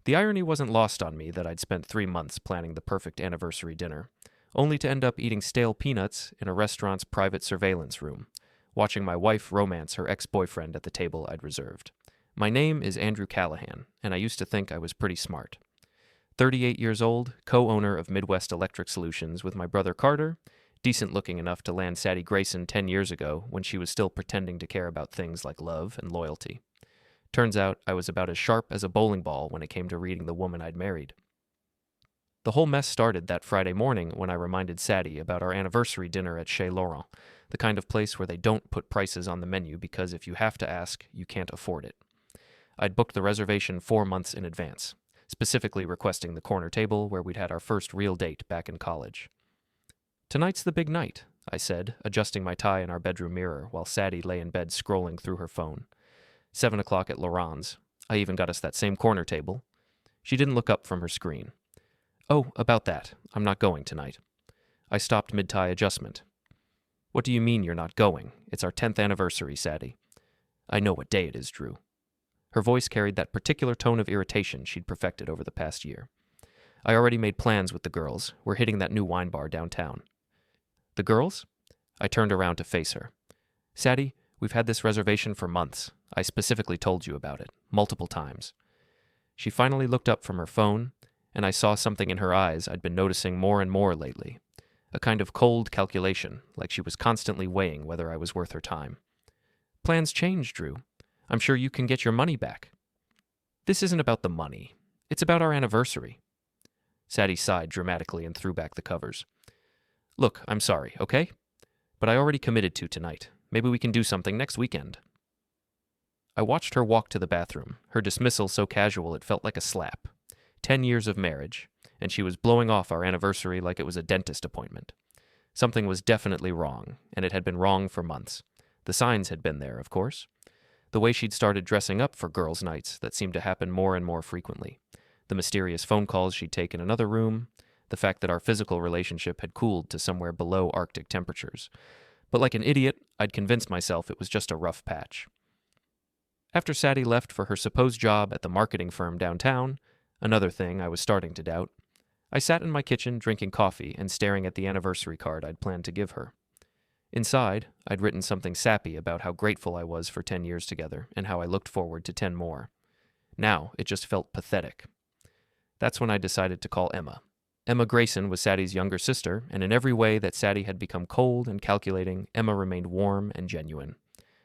The irony wasn't lost on me that I'd spent 3 months planning the perfect anniversary dinner, only to end up eating stale peanuts in a restaurant's private surveillance room, watching my wife romance her ex-boyfriend at the table I'd reserved. My name is Andrew Callahan, and I used to think I was pretty smart. 38 years old, co-owner of Midwest Electric Solutions with my brother Carter, decent looking enough to land Saddie Grayson 10 years ago when she was still pretending to care about things like love and loyalty. Turns out I was about as sharp as a bowling ball when it came to reading the woman I'd married. The whole mess started that Friday morning when I reminded Saddie about our anniversary dinner at Chez Laurent, the kind of place where they don't put prices on the menu because if you have to ask, you can't afford it. I'd booked the reservation 4 months in advance, specifically requesting the corner table where we'd had our first real date back in college. "Tonight's the big night," I said, adjusting my tie in our bedroom mirror while Saddie lay in bed scrolling through her phone. 7 o'clock at Laurent's. I even got us that same corner table. She didn't look up from her screen. "Oh, about that. I'm not going tonight." I stopped mid-tie adjustment. "What do you mean you're not going? It's our 10th anniversary, Saddie." "I know what day it is, Drew." Her voice carried that particular tone of irritation she'd perfected over the past year. "I already made plans with the girls. We're hitting that new wine bar downtown." "The girls?" I turned around to face her. "Saddie, we've had this reservation for months. I specifically told you about it, multiple times." She finally looked up from her phone, and I saw something in her eyes I'd been noticing more and more lately. A kind of cold calculation, like she was constantly weighing whether I was worth her time. "Plans change, Drew. I'm sure you can get your money back." "This isn't about the money. It's about our anniversary." Saddie sighed dramatically and threw back the covers. "Look, I'm sorry, okay? But I already committed to tonight. Maybe we can do something next weekend." I watched her walk to the bathroom, her dismissal so casual it felt like a slap. 10 years of marriage, and she was blowing off our anniversary like it was a dentist appointment. Something was definitely wrong, and it had been wrong for months. The signs had been there, of course. The way she'd started dressing up for girls' nights that seemed to happen more and more frequently. The mysterious phone calls she'd take in another room. The fact that our physical relationship had cooled to somewhere below Arctic temperatures. But like an idiot, I'd convinced myself it was just a rough patch. After Saddie left for her supposed job at the marketing firm downtown, another thing I was starting to doubt, I sat in my kitchen drinking coffee and staring at the anniversary card I'd planned to give her. Inside, I'd written something sappy about how grateful I was for 10 years together and how I looked forward to 10 more. Now, it just felt pathetic. That's when I decided to call Emma. Emma Grayson was Saddie's younger sister, and in every way that Saddie had become cold and calculating, Emma remained warm and genuine.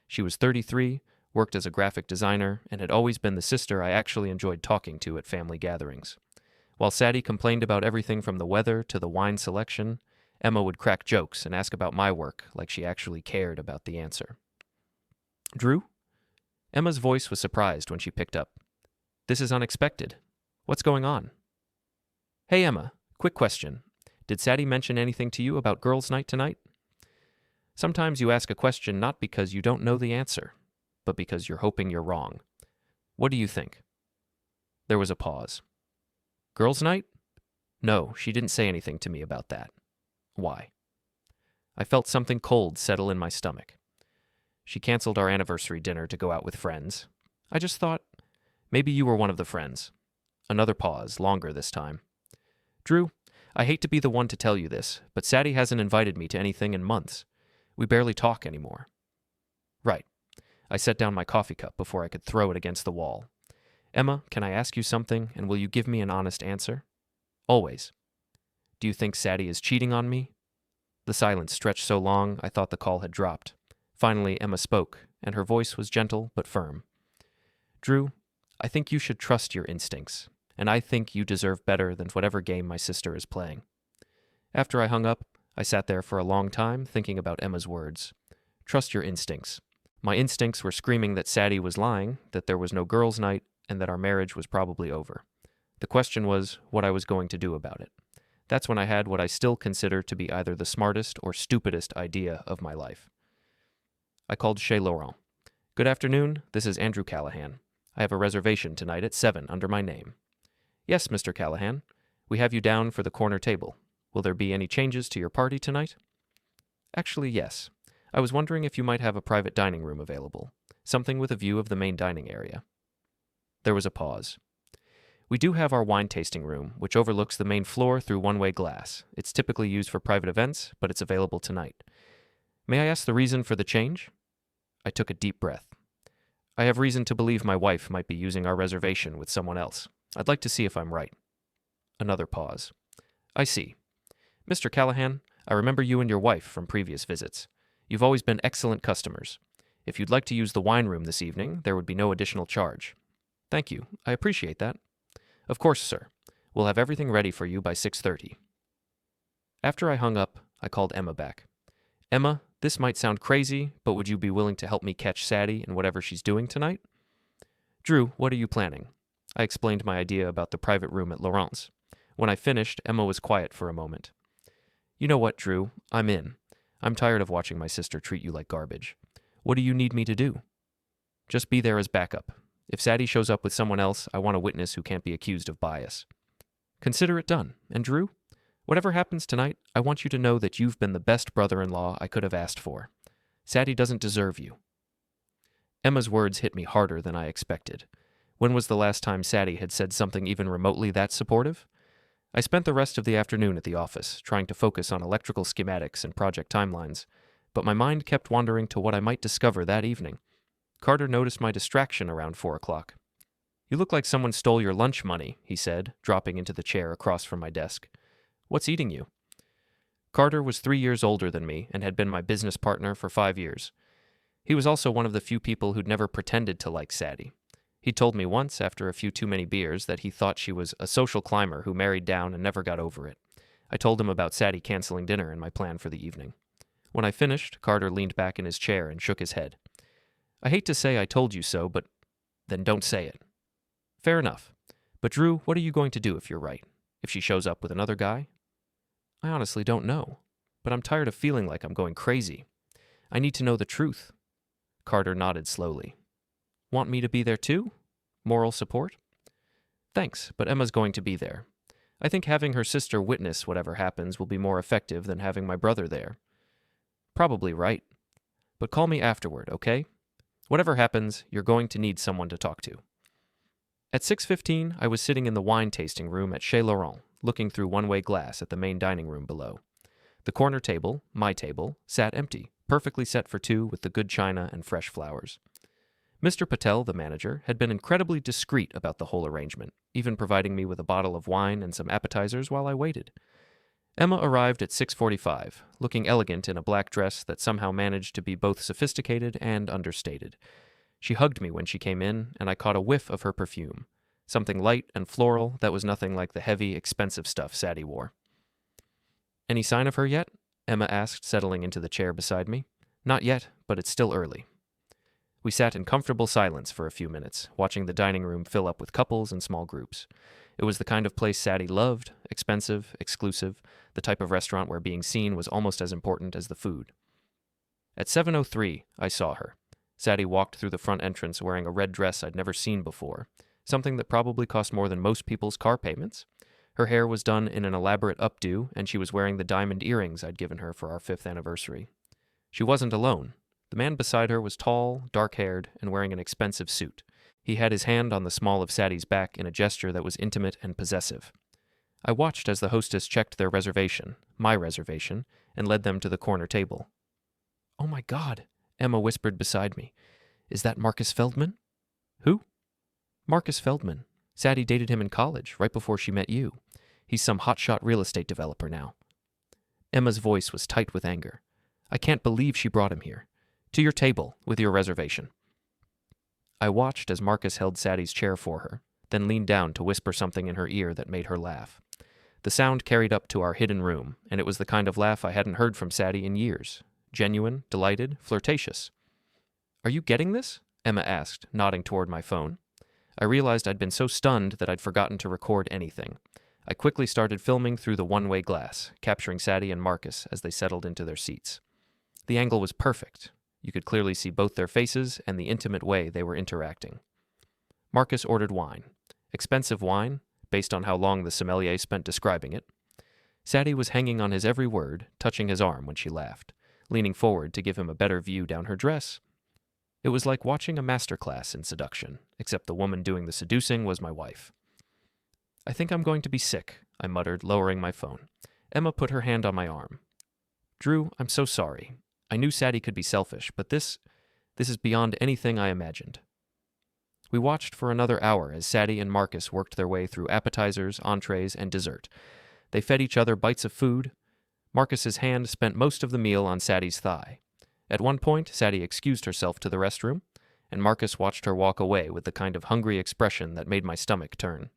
She was 33, worked as a graphic designer, and had always been the sister I actually enjoyed talking to at family gatherings. While Saddie complained about everything from the weather to the wine selection, Emma would crack jokes and ask about my work like she actually cared about the answer. "Drew?" Emma's voice was surprised when she picked up. "This is unexpected. What's going on?" "Hey, Emma, quick question. Did Saddie mention anything to you about girls' night tonight?" Sometimes you ask a question not because you don't know the answer, but because you're hoping you're wrong. "What do you think?" There was a pause. "Girls' night?" "No, she didn't say anything to me about that." "Why?" I felt something cold settle in my stomach. "She canceled our anniversary dinner to go out with friends. I just thought, maybe you were one of the friends." Another pause, longer this time. "Drew, I hate to be the one to tell you this, but Saddie hasn't invited me to anything in months. We barely talk anymore." "Right." I set down my coffee cup before I could throw it against the wall. "Emma, can I ask you something, and will you give me an honest answer?" "Always." "Do you think Saddie is cheating on me?" The silence stretched so long I thought the call had dropped. Finally, Emma spoke, and her voice was gentle but firm. "Drew, I think you should trust your instincts, and I think you deserve better than whatever game my sister is playing." After I hung up, I sat there for a long time thinking about Emma's words. Trust your instincts. My instincts were screaming that Saddie was lying, that there was no girls' night, and that our marriage was probably over. The question was what I was going to do about it. That's when I had what I still consider to be either the smartest or stupidest idea of my life. I called Chez Laurent. "Good afternoon, this is Andrew Callahan. I have a reservation tonight at 7 under my name." "Yes, Mr. Callahan. We have you down for the corner table. Will there be any changes to your party tonight?" "Actually, yes. I was wondering if you might have a private dining room available, something with a view of the main dining area." There was a pause. We do have our wine tasting room, which overlooks the main floor through one-way glass. It's typically used for private events, but it's available tonight. May I ask the reason for the change? I took a deep breath. I have reason to believe my wife might be using our reservation with someone else. I'd like to see if I'm right. Another pause. I see. Mr. Callahan, I remember you and your wife from previous visits. You've always been excellent customers. If you'd like to use the wine room this evening, there would be no additional charge. Thank you. I appreciate that. Of course, sir. We'll have everything ready for you by 6:30. After I hung up, I called Emma back. Emma, this might sound crazy, but would you be willing to help me catch Saddie in whatever she's doing tonight? Drew, what are you planning? I explained my idea about the private room at Laurent's. When I finished, Emma was quiet for a moment. You know what, Drew? I'm in. I'm tired of watching my sister treat you like garbage. What do you need me to do? Just be there as backup. If Saddie shows up with someone else, I want a witness who can't be accused of bias. Consider it done. And Drew, whatever happens tonight, I want you to know that you've been the best brother-in-law I could have asked for. Saddie doesn't deserve you. Emma's words hit me harder than I expected. When was the last time Saddie had said something even remotely that supportive? I spent the rest of the afternoon at the office, trying to focus on electrical schematics and project timelines, but my mind kept wandering to what I might discover that evening. Carter noticed my distraction around 4 o'clock. You look like someone stole your lunch money, he said, dropping into the chair across from my desk. What's eating you? Carter was 3 years older than me and had been my business partner for 5 years. He was also one of the few people who'd never pretended to like Saddie. He told me once, after a few too many beers, that he thought she was a social climber who married down and never got over it. I told him about Saddie canceling dinner and my plan for the evening. When I finished, Carter leaned back in his chair and shook his head. I hate to say I told you so, but then don't say it. Fair enough. But Drew, what are you going to do if you're right? If she shows up with another guy? I honestly don't know, but I'm tired of feeling like I'm going crazy. I need to know the truth. Carter nodded slowly. Want me to be there too? Moral support? Thanks, but Emma's going to be there. I think having her sister witness whatever happens will be more effective than having my brother there. Probably right. But call me afterward, okay? Whatever happens, you're going to need someone to talk to. At 6:15, I was sitting in the wine tasting room at Chez Laurent, looking through one-way glass at the main dining room below. The corner table, my table, sat empty, perfectly set for two with the good china and fresh flowers. Mr. Patel, the manager, had been incredibly discreet about the whole arrangement, even providing me with a bottle of wine and some appetizers while I waited. Emma arrived at 6:45, looking elegant in a black dress that somehow managed to be both sophisticated and understated. She hugged me when she came in, and I caught a whiff of her perfume, something light and floral that was nothing like the heavy, expensive stuff Saddie wore. Any sign of her yet? Emma asked, settling into the chair beside me. Not yet, but it's still early. We sat in comfortable silence for a few minutes, watching the dining room fill up with couples and small groups. It was the kind of place Saddie loved, expensive, exclusive, the type of restaurant where being seen was almost as important as the food. At 7:03, I saw her. Saddie walked through the front entrance wearing a red dress I'd never seen before, something that probably cost more than most people's car payments. Her hair was done in an elaborate updo, and she was wearing the diamond earrings I'd given her for our 5th anniversary. She wasn't alone. The man beside her was tall, dark-haired, and wearing an expensive suit. He had his hand on the small of Saddie's back in a gesture that was intimate and possessive. I watched as the hostess checked their reservation, my reservation, and led them to the corner table. "Oh my God," Emma whispered beside me. "Is that Marcus Feldman?" "Who?" "Marcus Feldman. Saddie dated him in college, right before she met you. He's some hotshot real estate developer now." Emma's voice was tight with anger. "I can't believe she brought him here. To your table, with your reservation." I watched as Marcus held Saddie's chair for her, then leaned down to whisper something in her ear that made her laugh. The sound carried up to our hidden room, and it was the kind of laugh I hadn't heard from Saddie in years. Genuine, delighted, flirtatious. "Are you getting this?" Emma asked, nodding toward my phone. I realized I'd been so stunned that I'd forgotten to record anything. I quickly started filming through the one-way glass, capturing Saddie and Marcus as they settled into their seats. The angle was perfect. You could clearly see both their faces and the intimate way they were interacting. Marcus ordered wine. Expensive wine, based on how long the sommelier spent describing it. Saddie was hanging on his every word, touching his arm when she laughed, leaning forward to give him a better view down her dress. It was like watching a masterclass in seduction, except the woman doing the seducing was my wife. I think I'm going to be sick, I muttered, lowering my phone. Emma put her hand on my arm. Drew, I'm so sorry. I knew Saddie could be selfish, but this is beyond anything I imagined. We watched for another hour as Saddie and Marcus worked their way through appetizers, entrees, and dessert. They fed each other bites of food. Marcus's hand spent most of the meal on Saddie's thigh. At one point, Saddie excused herself to the restroom, and Marcus watched her walk away with the kind of hungry expression that made my stomach turn.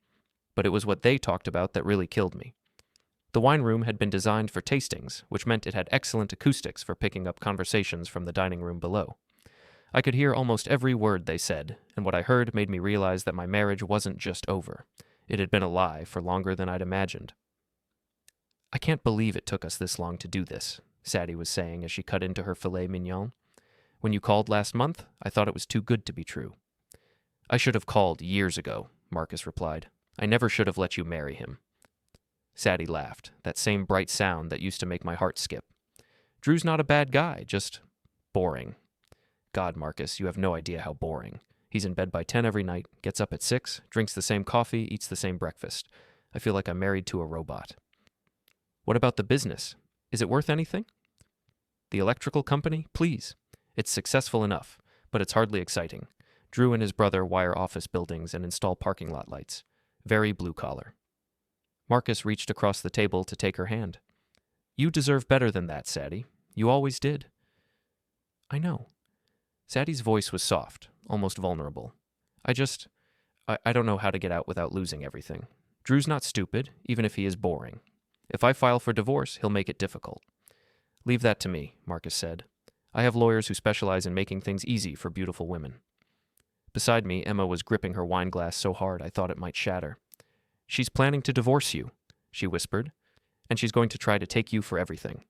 But it was what they talked about that really killed me. The wine room had been designed for tastings, which meant it had excellent acoustics for picking up conversations from the dining room below. I could hear almost every word they said, and what I heard made me realize that my marriage wasn't just over. It had been a lie for longer than I'd imagined. I can't believe it took us this long to do this, Saddie was saying as she cut into her filet mignon. When you called last month, I thought it was too good to be true. I should have called years ago, Marcus replied. I never should have let you marry him. Saddie laughed, that same bright sound that used to make my heart skip. Drew's not a bad guy, just boring. God, Marcus, you have no idea how boring. He's in bed by 10 every night, gets up at 6, drinks the same coffee, eats the same breakfast. I feel like I'm married to a robot. What about the business? Is it worth anything? The electrical company? Please. It's successful enough, but it's hardly exciting. Drew and his brother wire office buildings and install parking lot lights. Very blue-collar. Marcus reached across the table to take her hand. You deserve better than that, Saddie. You always did. I know. Saddie's voice was soft, almost vulnerable. I don't know how to get out without losing everything. Drew's not stupid, even if he is boring. If I file for divorce, he'll make it difficult. Leave that to me, Marcus said. I have lawyers who specialize in making things easy for beautiful women. Beside me, Emma was gripping her wine glass so hard I thought it might shatter. She's planning to divorce you, she whispered, and she's going to try to take you for everything.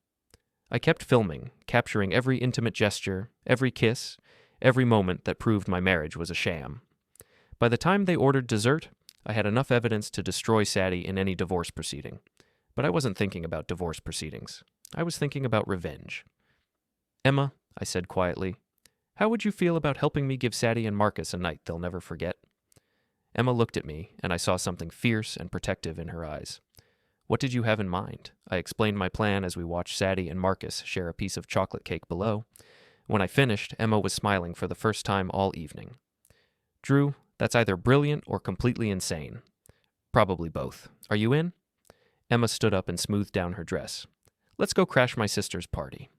I kept filming, capturing every intimate gesture, every kiss, every moment that proved my marriage was a sham. By the time they ordered dessert, I had enough evidence to destroy Saddie in any divorce proceeding. But I wasn't thinking about divorce proceedings. I was thinking about revenge. Emma, I said quietly, how would you feel about helping me give Saddie and Marcus a night they'll never forget? Emma looked at me, and I saw something fierce and protective in her eyes. What did you have in mind? I explained my plan as we watched Saddie and Marcus share a piece of chocolate cake below. When I finished, Emma was smiling for the first time all evening. Drew, that's either brilliant or completely insane. Probably both. Are you in? Emma stood up and smoothed down her dress. Let's go crash my sister's party.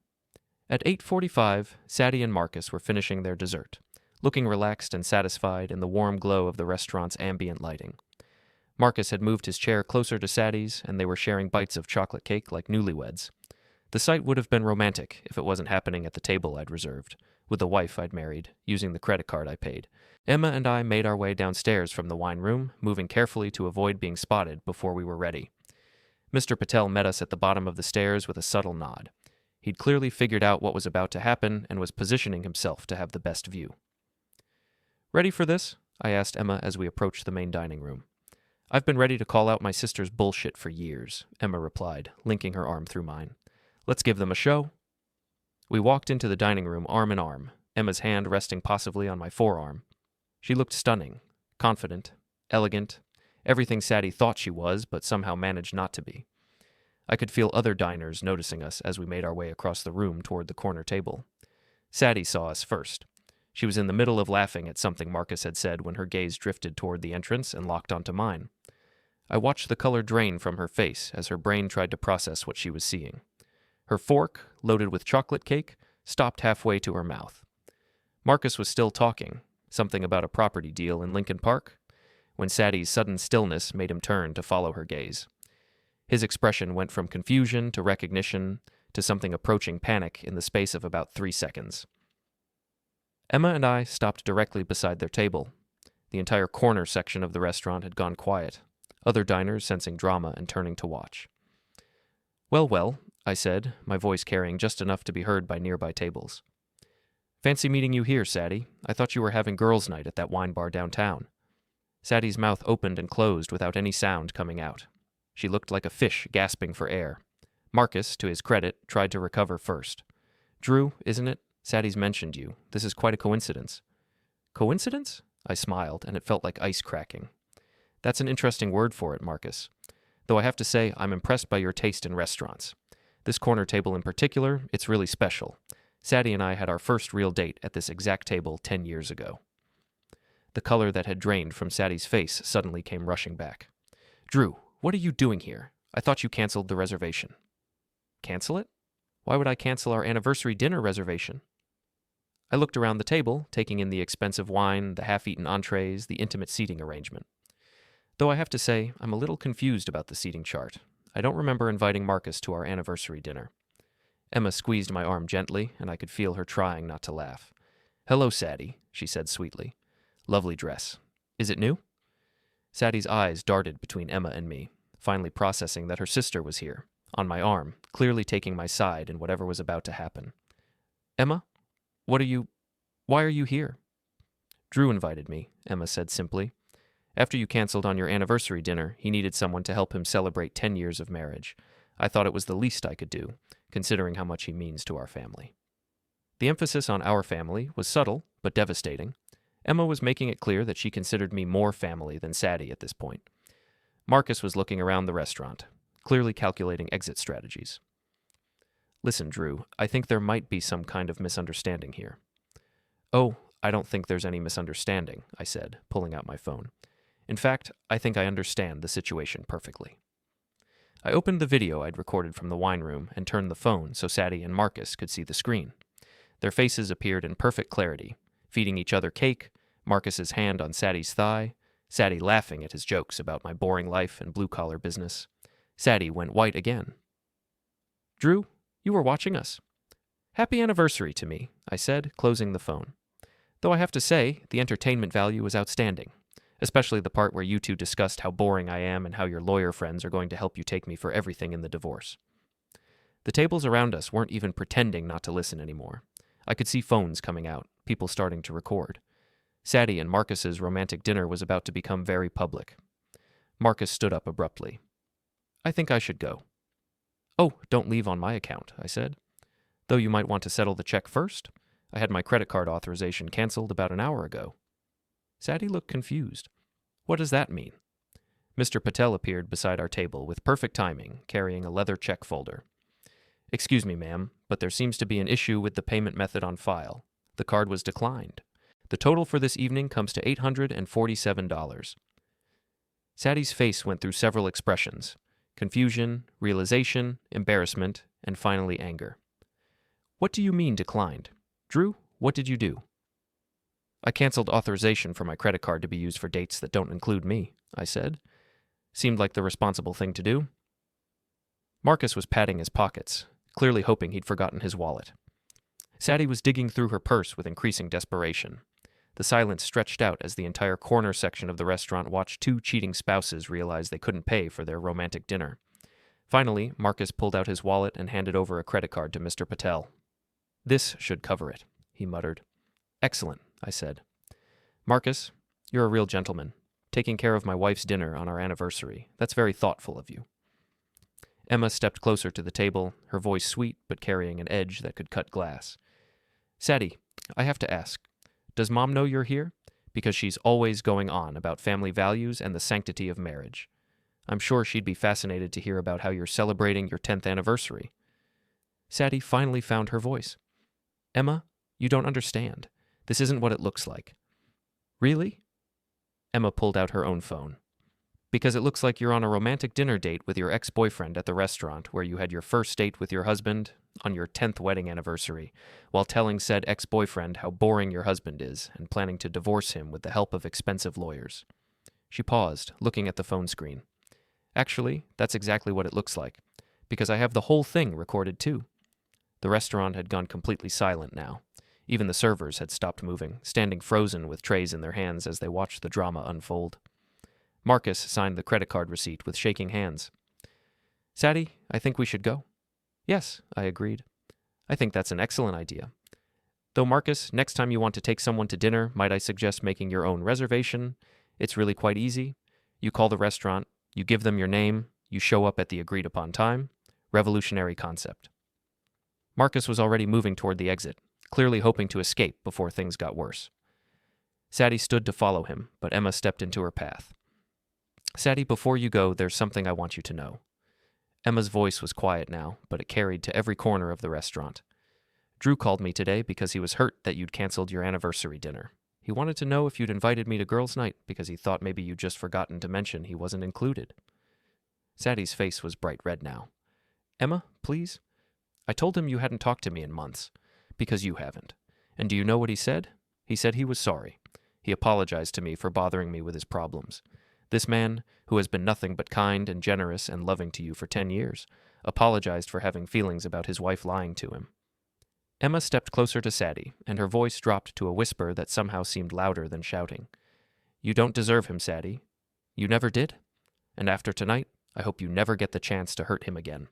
At 8:45, Saddie and Marcus were finishing their dessert, looking relaxed and satisfied in the warm glow of the restaurant's ambient lighting. Marcus had moved his chair closer to Saddie's, and they were sharing bites of chocolate cake like newlyweds. The sight would have been romantic if it wasn't happening at the table I'd reserved, with the wife I'd married, using the credit card I paid. Emma and I made our way downstairs from the wine room, moving carefully to avoid being spotted before we were ready. Mr. Patel met us at the bottom of the stairs with a subtle nod. He'd clearly figured out what was about to happen and was positioning himself to have the best view. Ready for this? I asked Emma as we approached the main dining room. I've been ready to call out my sister's bullshit for years, Emma replied, linking her arm through mine. Let's give them a show. We walked into the dining room arm in arm, Emma's hand resting possibly on my forearm. She looked stunning, confident, elegant, everything Saddie thought she was, but somehow managed not to be. I could feel other diners noticing us as we made our way across the room toward the corner table. Saddie saw us first. She was in the middle of laughing at something Marcus had said when her gaze drifted toward the entrance and locked onto mine. I watched the color drain from her face as her brain tried to process what she was seeing. Her fork, loaded with chocolate cake, stopped halfway to her mouth. Marcus was still talking, something about a property deal in Lincoln Park, when Saddie's sudden stillness made him turn to follow her gaze. His expression went from confusion to recognition to something approaching panic in the space of about 3 seconds. Emma and I stopped directly beside their table. The entire corner section of the restaurant had gone quiet, other diners sensing drama and turning to watch. Well, I said, my voice carrying just enough to be heard by nearby tables. Fancy meeting you here, Saddie. I thought you were having girls' night at that wine bar downtown. Saddie's mouth opened and closed without any sound coming out. She looked like a fish gasping for air. Marcus, to his credit, tried to recover first. Drew, isn't it? Saddie's mentioned you. This is quite a coincidence. Coincidence? I smiled, and it felt like ice cracking. That's an interesting word for it, Marcus. Though I have to say, I'm impressed by your taste in restaurants. This corner table in particular, it's really special. Saddie and I had our first real date at this exact table 10 years ago. The color that had drained from Saddie's face suddenly came rushing back. Drew, what are you doing here? I thought you canceled the reservation. Cancel it? Why would I cancel our anniversary dinner reservation? I looked around the table, taking in the expensive wine, the half-eaten entrees, the intimate seating arrangement. Though I have to say, I'm a little confused about the seating chart. I don't remember inviting Marcus to our anniversary dinner. Emma squeezed my arm gently, and I could feel her trying not to laugh. Hello, Saddie, she said sweetly. Lovely dress. Is it new? Saddie's eyes darted between Emma and me, finally processing that her sister was here, on my arm, clearly taking my side in whatever was about to happen. Emma? Why are you here? Drew invited me, Emma said simply. After you canceled on your anniversary dinner, he needed someone to help him celebrate 10 years of marriage. I thought it was the least I could do, considering how much he means to our family. The emphasis on our family was subtle, but devastating. Emma was making it clear that she considered me more family than Saddie at this point. Marcus was looking around the restaurant, clearly calculating exit strategies. Listen, Drew, I think there might be some kind of misunderstanding here. Oh, I don't think there's any misunderstanding, I said, pulling out my phone. In fact, I think I understand the situation perfectly. I opened the video I'd recorded from the wine room and turned the phone so Saddie and Marcus could see the screen. Their faces appeared in perfect clarity, feeding each other cake, Marcus's hand on Saddie's thigh, Saddie laughing at his jokes about my boring life and blue-collar business. Saddie went white again. Drew, you were watching us. Happy anniversary to me, I said, closing the phone. Though I have to say, the entertainment value was outstanding, especially the part where you two discussed how boring I am and how your lawyer friends are going to help you take me for everything in the divorce. The tables around us weren't even pretending not to listen anymore. I could see phones coming out, people starting to record. Saddie and Marcus's romantic dinner was about to become very public. Marcus stood up abruptly. I think I should go. Oh, don't leave on my account, I said. Though you might want to settle the check first. I had my credit card authorization canceled about an hour ago. Saddie looked confused. What does that mean? Mr. Patel appeared beside our table with perfect timing, carrying a leather check folder. Excuse me, ma'am, but there seems to be an issue with the payment method on file. The card was declined. The total for this evening comes to $847. Saddie's face went through several expressions: confusion, realization, embarrassment, and finally anger. What do you mean declined? Drew, what did you do? I canceled authorization for my credit card to be used for dates that don't include me, I said. Seemed like the responsible thing to do. Marcus was patting his pockets, clearly hoping he'd forgotten his wallet. Saddie was digging through her purse with increasing desperation. The silence stretched out as the entire corner section of the restaurant watched two cheating spouses realize they couldn't pay for their romantic dinner. Finally, Marcus pulled out his wallet and handed over a credit card to Mr. Patel. This should cover it, he muttered. Excellent, I said. Marcus, you're a real gentleman, taking care of my wife's dinner on our anniversary. That's very thoughtful of you. Emma stepped closer to the table, her voice sweet but carrying an edge that could cut glass. Saddie, I have to ask, does Mom know you're here? Because she's always going on about family values and the sanctity of marriage. I'm sure she'd be fascinated to hear about how you're celebrating your 10th anniversary. Saddie finally found her voice. Emma, you don't understand. This isn't what it looks like. Really? Emma pulled out her own phone. Because it looks like you're on a romantic dinner date with your ex-boyfriend at the restaurant where you had your first date with your husband on your 10th wedding anniversary, while telling said ex-boyfriend how boring your husband is and planning to divorce him with the help of expensive lawyers. She paused, looking at the phone screen. Actually, that's exactly what it looks like, because I have the whole thing recorded too. The restaurant had gone completely silent now. Even the servers had stopped moving, standing frozen with trays in their hands as they watched the drama unfold. Marcus signed the credit card receipt with shaking hands. Saddie, I think we should go. Yes, I agreed. I think that's an excellent idea. Though, Marcus, next time you want to take someone to dinner, might I suggest making your own reservation? It's really quite easy. You call the restaurant, you give them your name, you show up at the agreed-upon time. Revolutionary concept. Marcus was already moving toward the exit, clearly hoping to escape before things got worse. Saddie stood to follow him, but Emma stepped into her path. Saddie, before you go, there's something I want you to know. Emma's voice was quiet now, but it carried to every corner of the restaurant. Drew called me today because he was hurt that you'd canceled your anniversary dinner. He wanted to know if you'd invited me to girls' night because he thought maybe you'd just forgotten to mention he wasn't included. Saddie's face was bright red now. Emma, please? I told him you hadn't talked to me in months, because you haven't. And do you know what he said? He said he was sorry. He apologized to me for bothering me with his problems. This man, who has been nothing but kind and generous and loving to you for 10 years, apologized for having feelings about his wife lying to him. Emma stepped closer to Saddie, and her voice dropped to a whisper that somehow seemed louder than shouting. You don't deserve him, Saddie. You never did. And after tonight, I hope you never get the chance to hurt him again.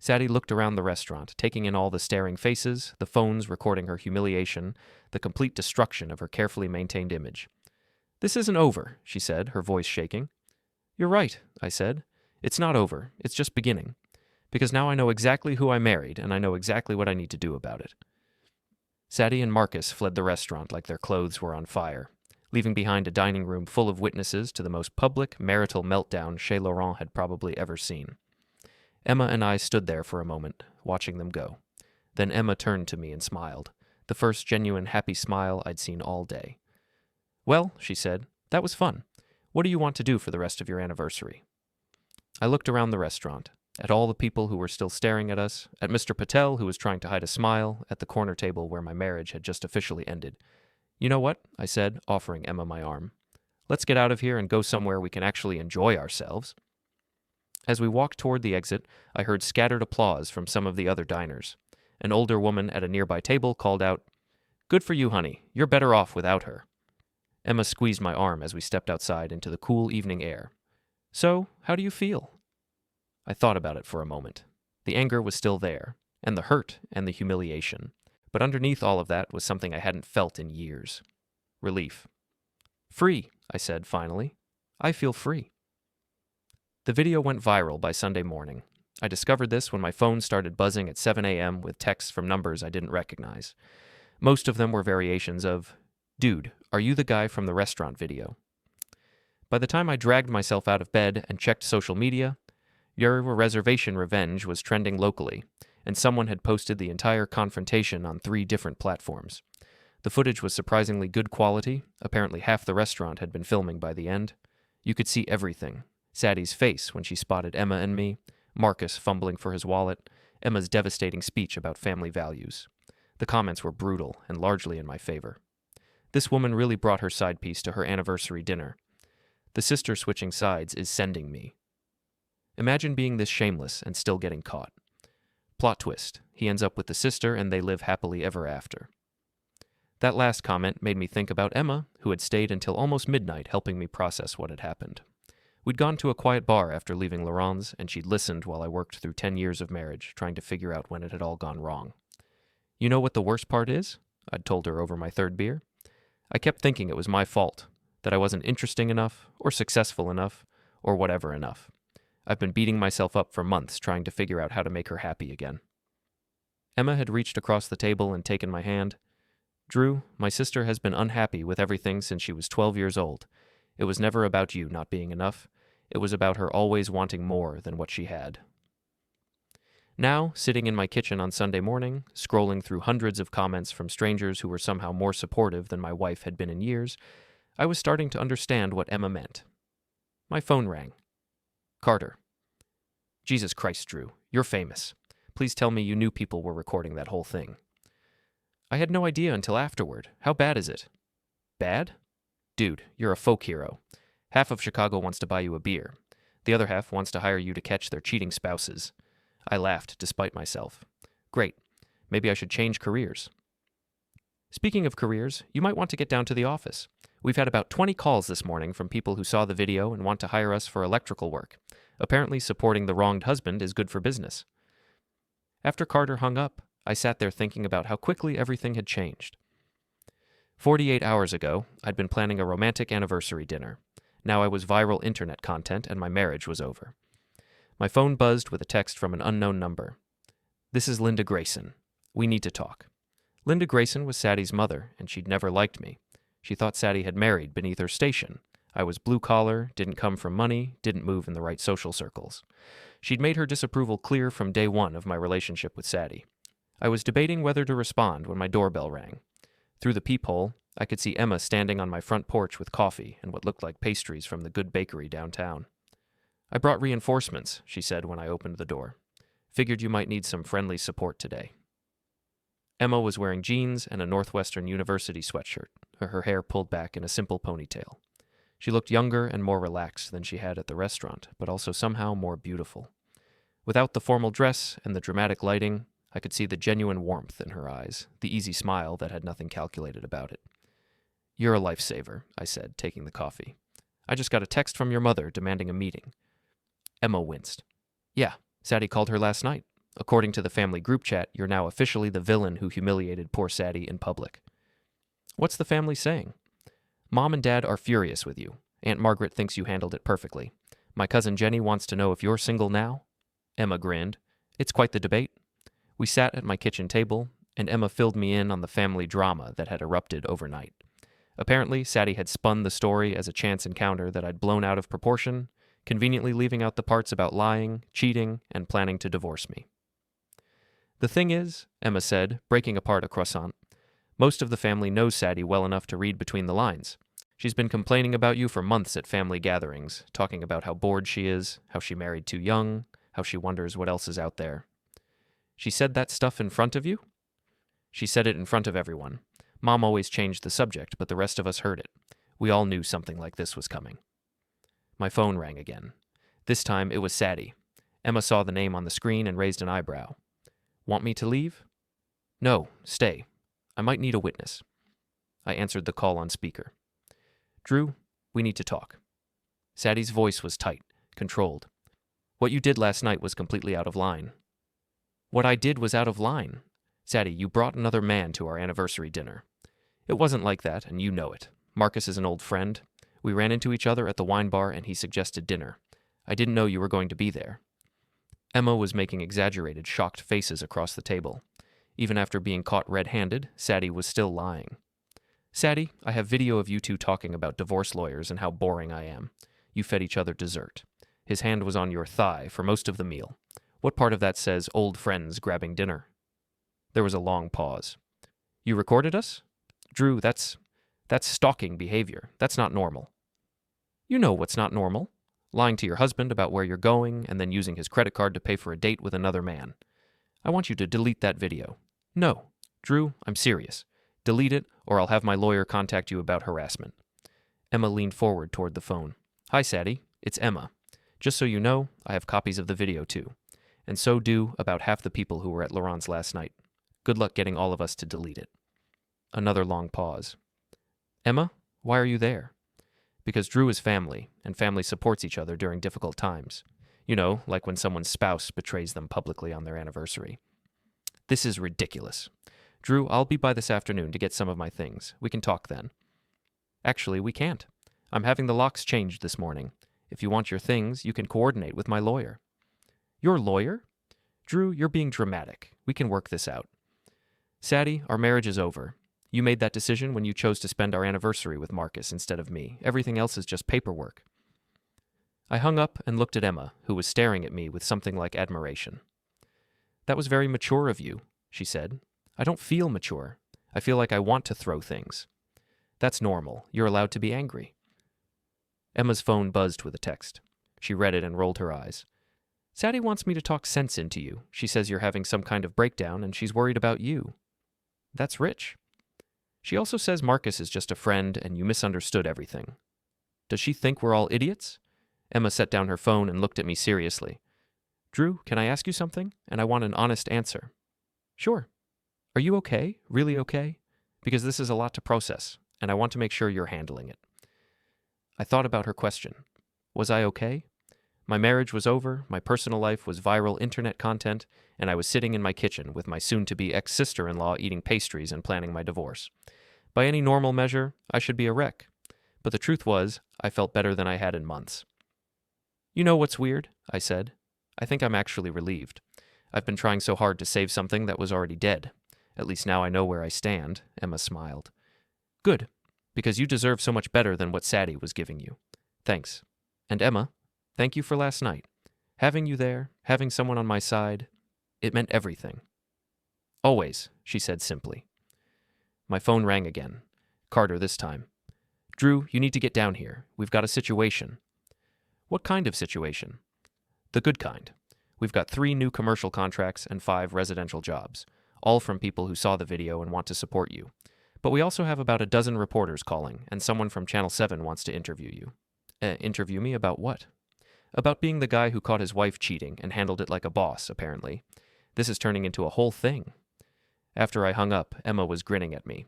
Saddie looked around the restaurant, taking in all the staring faces, the phones recording her humiliation, the complete destruction of her carefully maintained image. This isn't over, she said, her voice shaking. You're right, I said. It's not over. It's just beginning. Because now I know exactly who I married, and I know exactly what I need to do about it. Saddie and Marcus fled the restaurant like their clothes were on fire, leaving behind a dining room full of witnesses to the most public marital meltdown Chez Laurent had probably ever seen. Emma and I stood there for a moment, watching them go. Then Emma turned to me and smiled, the first genuine happy smile I'd seen all day. Well, she said, that was fun. What do you want to do for the rest of your anniversary? I looked around the restaurant, at all the people who were still staring at us, at Mr. Patel, who was trying to hide a smile, at the corner table where my marriage had just officially ended. You know what? I said, offering Emma my arm. Let's get out of here and go somewhere we can actually enjoy ourselves. As we walked toward the exit, I heard scattered applause from some of the other diners. An older woman at a nearby table called out, Good for you, honey. You're better off without her. Emma squeezed my arm as we stepped outside into the cool evening air. So, how do you feel? I thought about it for a moment. The anger was still there, and the hurt and the humiliation. But underneath all of that was something I hadn't felt in years. Relief. Free, I said finally. I feel free. The video went viral by Sunday morning. I discovered this when my phone started buzzing at 7 a.m. with texts from numbers I didn't recognize. Most of them were variations of, Dude, are you the guy from the restaurant video? By the time I dragged myself out of bed and checked social media, your Reservation revenge was trending locally, and someone had posted the entire confrontation on 3 different platforms. The footage was surprisingly good quality. Apparently half the restaurant had been filming by the end. You could see everything. Saddie's face when she spotted Emma and me, Marcus fumbling for his wallet, Emma's devastating speech about family values. The comments were brutal and largely in my favor. This woman really brought her side piece to her anniversary dinner. The sister switching sides is sending me. Imagine being this shameless and still getting caught. Plot twist, he ends up with the sister and they live happily ever after. That last comment made me think about Emma, who had stayed until almost midnight helping me process what had happened. We'd gone to a quiet bar after leaving Laurent's, and she'd listened while I worked through 10 years of marriage, trying to figure out when it had all gone wrong. You know what the worst part is? I'd told her over my 3rd beer. I kept thinking it was my fault, that I wasn't interesting enough, or successful enough, or whatever enough. I've been beating myself up for months trying to figure out how to make her happy again. Emma had reached across the table and taken my hand. Drew, my sister has been unhappy with everything since she was 12 years old. It was never about you not being enough. It was about her always wanting more than what she had. Now, sitting in my kitchen on Sunday morning, scrolling through hundreds of comments from strangers who were somehow more supportive than my wife had been in years, I was starting to understand what Emma meant. My phone rang. Carter. Jesus Christ, Drew, you're famous. Please tell me you knew people were recording that whole thing. I had no idea until afterward. How bad is it? Bad? Dude, you're a folk hero. Half of Chicago wants to buy you a beer. The other half wants to hire you to catch their cheating spouses. I laughed, despite myself. Great. Maybe I should change careers. Speaking of careers, you might want to get down to the office. We've had about 20 calls this morning from people who saw the video and want to hire us for electrical work. Apparently, supporting the wronged husband is good for business. After Carter hung up, I sat there thinking about how quickly everything had changed. 48 hours ago, I'd been planning a romantic anniversary dinner. Now I was viral internet content and my marriage was over. My phone buzzed with a text from an unknown number. This is Linda Grayson. We need to talk. Linda Grayson was Saddie's mother, and she'd never liked me. She thought Saddie had married beneath her station. I was blue-collar, didn't come from money, didn't move in the right social circles. She'd made her disapproval clear from day one of my relationship with Saddie. I was debating whether to respond when my doorbell rang. Through the peephole, I could see Emma standing on my front porch with coffee and what looked like pastries from the good bakery downtown. "I brought reinforcements," she said when I opened the door. "Figured you might need some friendly support today." Emma was wearing jeans and a Northwestern University sweatshirt, her hair pulled back in a simple ponytail. She looked younger and more relaxed than she had at the restaurant, but also somehow more beautiful. Without the formal dress and the dramatic lighting, I could see the genuine warmth in her eyes, the easy smile that had nothing calculated about it. "You're a lifesaver," I said, taking the coffee. "I just got a text from your mother demanding a meeting." Emma winced. "Yeah, Saddie called her last night. According to the family group chat, you're now officially the villain who humiliated poor Saddie in public." "What's the family saying?" "Mom and Dad are furious with you. Aunt Margaret thinks you handled it perfectly. My cousin Jenny wants to know if you're single now." Emma grinned. "It's quite the debate." We sat at my kitchen table, and Emma filled me in on the family drama that had erupted overnight. Apparently, Saddie had spun the story as a chance encounter that I'd blown out of proportion, conveniently leaving out the parts about lying, cheating, and planning to divorce me. "The thing is," Emma said, breaking apart a croissant, "most of the family knows Saddie well enough to read between the lines. She's been complaining about you for months at family gatherings, talking about how bored she is, how she married too young, how she wonders what else is out there." "She said that stuff in front of you?" "She said it in front of everyone. Mom always changed the subject, but the rest of us heard it. We all knew something like this was coming." My phone rang again. This time it was Saddie. Emma saw the name on the screen and raised an eyebrow. "Want me to leave?" "No, stay. I might need a witness." I answered the call on speaker. "Drew, we need to talk." Saddie's voice was tight, controlled. "What you did last night was completely out of line." "What I did was out of line. Saddie, you brought another man to our anniversary dinner." "It wasn't like that, and you know it. Marcus is an old friend. We ran into each other at the wine bar, and he suggested dinner. I didn't know you were going to be there." Emma was making exaggerated, shocked faces across the table. Even after being caught red-handed, Saddie was still lying. "Saddie, I have video of you two talking about divorce lawyers and how boring I am. You fed each other dessert. His hand was on your thigh for most of the meal. What part of that says old friends grabbing dinner?" There was a long pause. "You recorded us? Drew, that's stalking behavior. That's not normal." "You know what's not normal. Lying to your husband about where you're going and then using his credit card to pay for a date with another man. I want you to delete that video." "No. Drew, I'm serious. Delete it, or I'll have my lawyer contact you about harassment." Emma leaned forward toward the phone. "Hi, Saddie. It's Emma. Just so you know, I have copies of the video too. And so do about half the people who were at Laurent's last night. Good luck getting all of us to delete it." Another long pause. "Emma, why are you there?" "Because Drew is family, and family supports each other during difficult times. You know, like when someone's spouse betrays them publicly on their anniversary." "This is ridiculous. Drew, I'll be by this afternoon to get some of my things. We can talk then." "Actually, we can't. I'm having the locks changed this morning. If you want your things, you can coordinate with my lawyer." "Your lawyer?" "Drew, you're being dramatic. We can work this out." "Saddie, our marriage is over. You made that decision when you chose to spend our anniversary with Marcus instead of me. Everything else is just paperwork." I hung up and looked at Emma, who was staring at me with something like admiration. "That was very mature of you," she said. "I don't feel mature. I feel like I want to throw things." "That's normal. You're allowed to be angry." Emma's phone buzzed with a text. She read it and rolled her eyes. "Saddie wants me to talk sense into you. She says you're having some kind of breakdown and she's worried about you." "That's rich." "She also says Marcus is just a friend and you misunderstood everything." "Does she think we're all idiots?" Emma set down her phone and looked at me seriously. "Drew, can I ask you something? And I want an honest answer." "Sure." "Are you okay? Really okay? Because this is a lot to process, and I want to make sure you're handling it." I thought about her question. Was I okay? My marriage was over, my personal life was viral internet content, and I was sitting in my kitchen with my soon-to-be ex-sister-in-law eating pastries and planning my divorce. By any normal measure, I should be a wreck. But the truth was, I felt better than I had in months. "You know what's weird?" I said. "I think I'm actually relieved. I've been trying so hard to save something that was already dead. At least now I know where I stand," Emma smiled. "Good. Because you deserve so much better than what Saddie was giving you. Thanks. And Emma, thank you for last night. Having you there, having someone on my side, it meant everything. Always, she said simply. My phone rang again. Carter this time. Drew, you need to get down here. We've got a situation. What kind of situation? The good kind. We've got 3 new commercial contracts and 5 residential jobs, all from people who saw the video and want to support you. But we also have about a dozen reporters calling, and someone from Channel 7 wants to interview you. Interview me about what? About being the guy who caught his wife cheating and handled it like a boss, apparently. This is turning into a whole thing. After I hung up, Emma was grinning at me.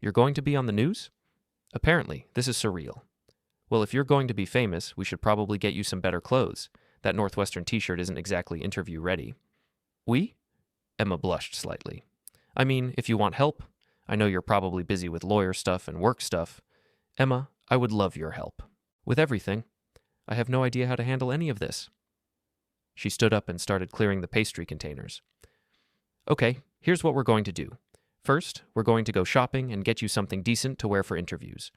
You're going to be on the news? Apparently, this is surreal. Well, if you're going to be famous, we should probably get you some better clothes. That Northwestern t-shirt isn't exactly interview ready. We? Emma blushed slightly. I mean, if you want help. I know you're probably busy with lawyer stuff and work stuff. Emma, I would love your help. With everything. I have no idea how to handle any of this. She stood up and started clearing the pastry containers. Okay, here's what we're going to do. First, we're going to go shopping and get you something decent to wear for interviews.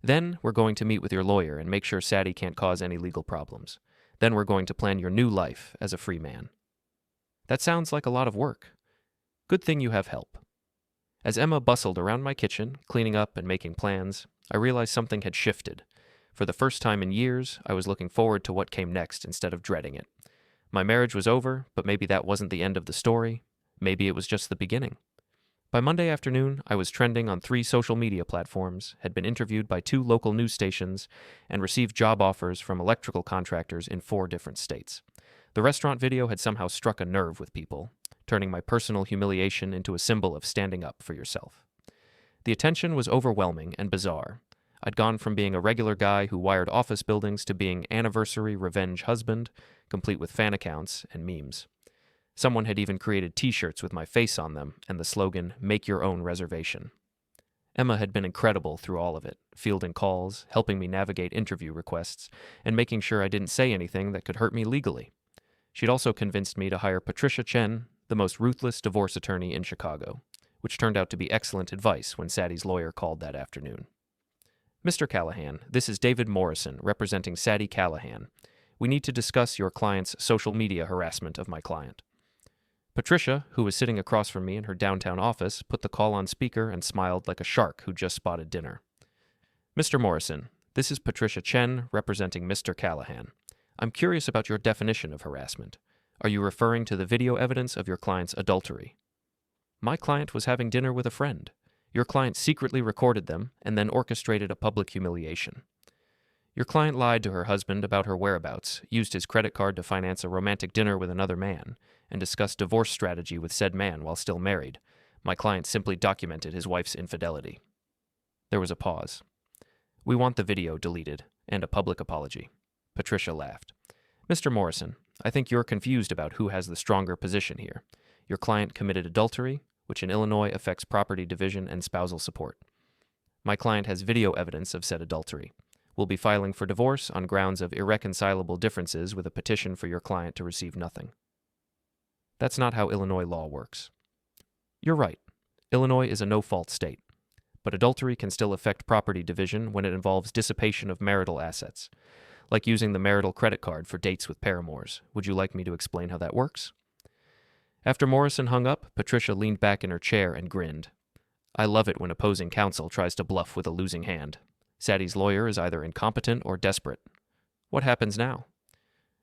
Then, we're going to meet with your lawyer and make sure Saddie can't cause any legal problems. Then we're going to plan your new life as a free man. That sounds like a lot of work. Good thing you have help. As Emma bustled around my kitchen, cleaning up and making plans, I realized something had shifted. For the first time in years, I was looking forward to what came next instead of dreading it. My marriage was over, but maybe that wasn't the end of the story. Maybe it was just the beginning. By Monday afternoon, I was trending on 3 social media platforms, had been interviewed by 2 local news stations, and received job offers from electrical contractors in 4 different states. The restaurant video had somehow struck a nerve with people, turning my personal humiliation into a symbol of standing up for yourself. The attention was overwhelming and bizarre. I'd gone from being a regular guy who wired office buildings to being anniversary revenge husband, complete with fan accounts and memes. Someone had even created t-shirts with my face on them and the slogan, "Make your own reservation." Emma had been incredible through all of it, fielding calls, helping me navigate interview requests, and making sure I didn't say anything that could hurt me legally. She'd also convinced me to hire Patricia Chen, the most ruthless divorce attorney in Chicago, which turned out to be excellent advice when Saddie's lawyer called that afternoon. Mr. Callahan, this is David Morrison, representing Saddie Callahan. We need to discuss your client's social media harassment of my client. Patricia, who was sitting across from me in her downtown office, put the call on speaker and smiled like a shark who just spotted dinner. Mr. Morrison, this is Patricia Chen, representing Mr. Callahan. I'm curious about your definition of harassment. Are you referring to the video evidence of your client's adultery? My client was having dinner with a friend. Your client secretly recorded them and then orchestrated a public humiliation. Your client lied to her husband about her whereabouts, used his credit card to finance a romantic dinner with another man, and discussed divorce strategy with said man while still married. My client simply documented his wife's infidelity. There was a pause. We want the video deleted, and a public apology. Patricia laughed. Mr. Morrison, I think you're confused about who has the stronger position here. Your client committed adultery, which in Illinois affects property division and spousal support. My client has video evidence of said adultery. We'll be filing for divorce on grounds of irreconcilable differences with a petition for your client to receive nothing. That's not how Illinois law works. You're right. Illinois is a no-fault state. But adultery can still affect property division when it involves dissipation of marital assets, like using the marital credit card for dates with paramours. Would you like me to explain how that works? After Morrison hung up, Patricia leaned back in her chair and grinned. I love it when opposing counsel tries to bluff with a losing hand. Saddie's lawyer is either incompetent or desperate. What happens now?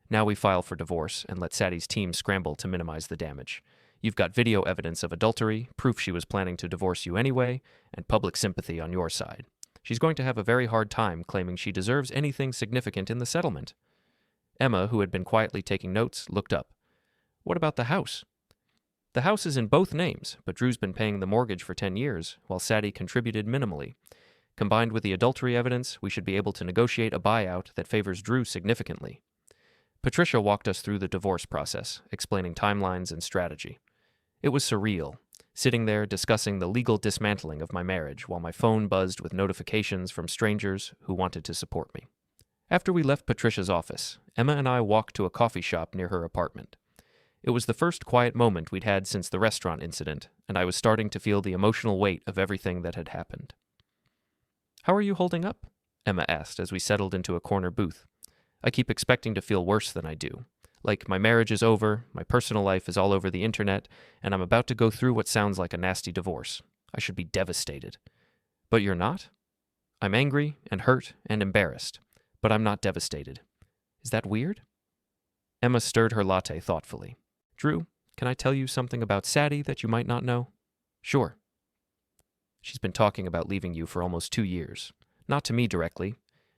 Now we file for divorce and let Saddie's team scramble to minimize the damage. You've got video evidence of adultery, proof she was planning to divorce you anyway, and public sympathy on your side. She's going to have a very hard time claiming she deserves anything significant in the settlement. Emma, who had been quietly taking notes, looked up. What about the house? The house is in both names, but Drew's been paying the mortgage for 10 years, while Saddie contributed minimally. Combined with the adultery evidence, we should be able to negotiate a buyout that favors Drew significantly. Patricia walked us through the divorce process, explaining timelines and strategy. It was surreal, sitting there discussing the legal dismantling of my marriage while my phone buzzed with notifications from strangers who wanted to support me. After we left Patricia's office, Emma and I walked to a coffee shop near her apartment. It was the first quiet moment we'd had since the restaurant incident, and I was starting to feel the emotional weight of everything that had happened. How are you holding up? Emma asked as we settled into a corner booth. I keep expecting to feel worse than I do. Like my marriage is over, my personal life is all over the internet, and I'm about to go through what sounds like a nasty divorce. I should be devastated. But you're not? I'm angry and hurt and embarrassed, but I'm not devastated. Is that weird? Emma stirred her latte thoughtfully. Drew, can I tell you something about Saddie that you might not know? Sure. She's been talking about leaving you for almost 2 years. Not to me directly.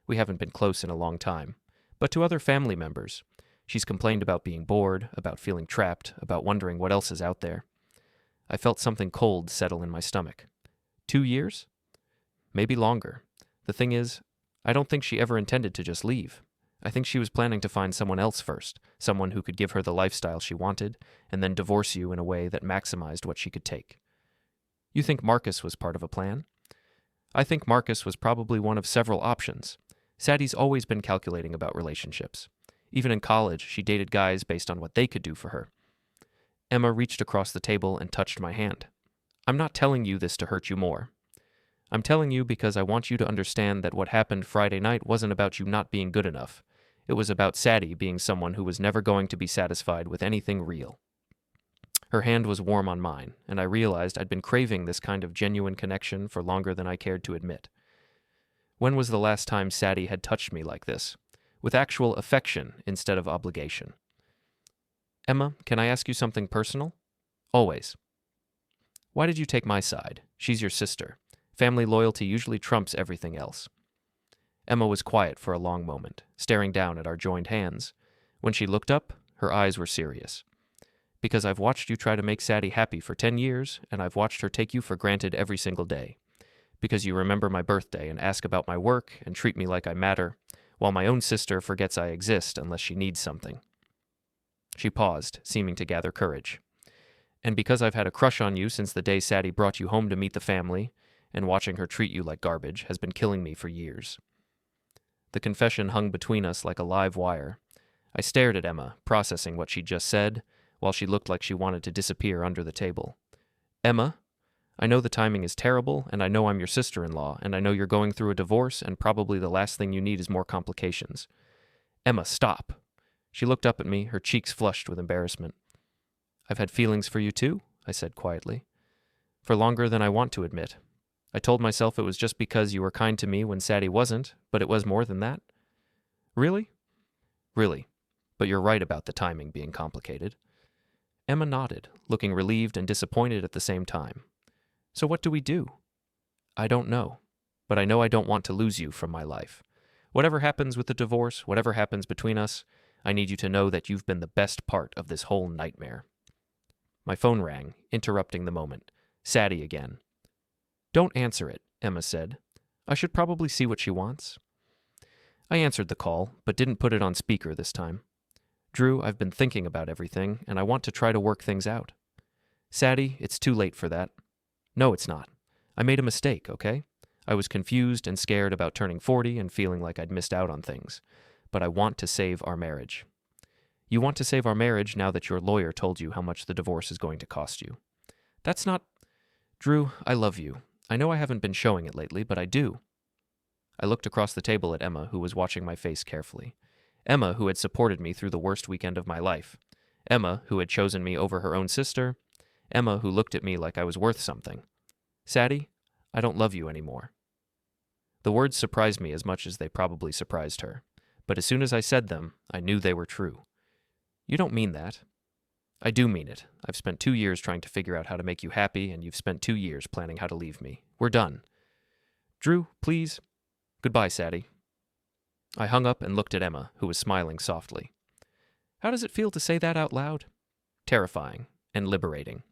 We haven't been close in a long time. But to other family members. She's complained about being bored, about feeling trapped, about wondering what else is out there. I felt something cold settle in my stomach. 2 years? Maybe longer. The thing is, I don't think she ever intended to just leave. I think she was planning to find someone else first, someone who could give her the lifestyle she wanted, and then divorce you in a way that maximized what she could take. You think Marcus was part of a plan? I think Marcus was probably one of several options. Saddie's always been calculating about relationships. Even in college, she dated guys based on what they could do for her. Emma reached across the table and touched my hand. I'm not telling you this to hurt you more. I'm telling you because I want you to understand that what happened Friday night wasn't about you not being good enough. It was about Saddie being someone who was never going to be satisfied with anything real. Her hand was warm on mine, and I realized I'd been craving this kind of genuine connection for longer than I cared to admit. When was the last time Saddie had touched me like this? With actual affection instead of obligation. Emma, can I ask you something personal? Always. Why did you take my side? She's your sister. Family loyalty usually trumps everything else. Emma was quiet for a long moment, staring down at our joined hands. When she looked up, her eyes were serious. Because I've watched you try to make Saddie happy for 10 years, and I've watched her take you for granted every single day. Because you remember my birthday and ask about my work and treat me like I matter, while my own sister forgets I exist unless she needs something. She paused, seeming to gather courage. And because I've had a crush on you since the day Saddie brought you home to meet the family, and watching her treat you like garbage has been killing me for years. The confession hung between us like a live wire. I stared at Emma, processing what she'd just said, while she looked like she wanted to disappear under the table. Emma, I know the timing is terrible, and I know I'm your sister-in-law, and I know you're going through a divorce, and probably the last thing you need is more complications. Emma, stop. She looked up at me, her cheeks flushed with embarrassment. I've had feelings for you too, I said quietly. For longer than I want to admit. I told myself it was just because you were kind to me when Saddie wasn't, but it was more than that. Really? Really. But you're right about the timing being complicated. Emma nodded, looking relieved and disappointed at the same time. So what do we do? I don't know, but I know I don't want to lose you from my life. Whatever happens with the divorce, whatever happens between us, I need you to know that you've been the best part of this whole nightmare. My phone rang, interrupting the moment. Saddie again. Don't answer it, Emma said. I should probably see what she wants. I answered the call, but didn't put it on speaker this time. Drew, I've been thinking about everything, and I want to try to work things out. Saddie, it's too late for that. No, it's not. I made a mistake, okay? I was confused and scared about turning 40 and feeling like I'd missed out on things. But I want to save our marriage. You want to save our marriage now that your lawyer told you how much the divorce is going to cost you. That's not... Drew, I love you. I know I haven't been showing it lately, but I do. I looked across the table at Emma, who was watching my face carefully. Emma, who had supported me through the worst weekend of my life. Emma, who had chosen me over her own sister. Emma, who looked at me like I was worth something. Saddie, I don't love you anymore. The words surprised me as much as they probably surprised her. But as soon as I said them, I knew they were true. You don't mean that. I do mean it. I've spent 2 years trying to figure out how to make you happy, and you've spent 2 years planning how to leave me. We're done. Drew, please. Goodbye, Saddie. I hung up and looked at Emma, who was smiling softly. How does it feel to say that out loud? Terrifying and liberating.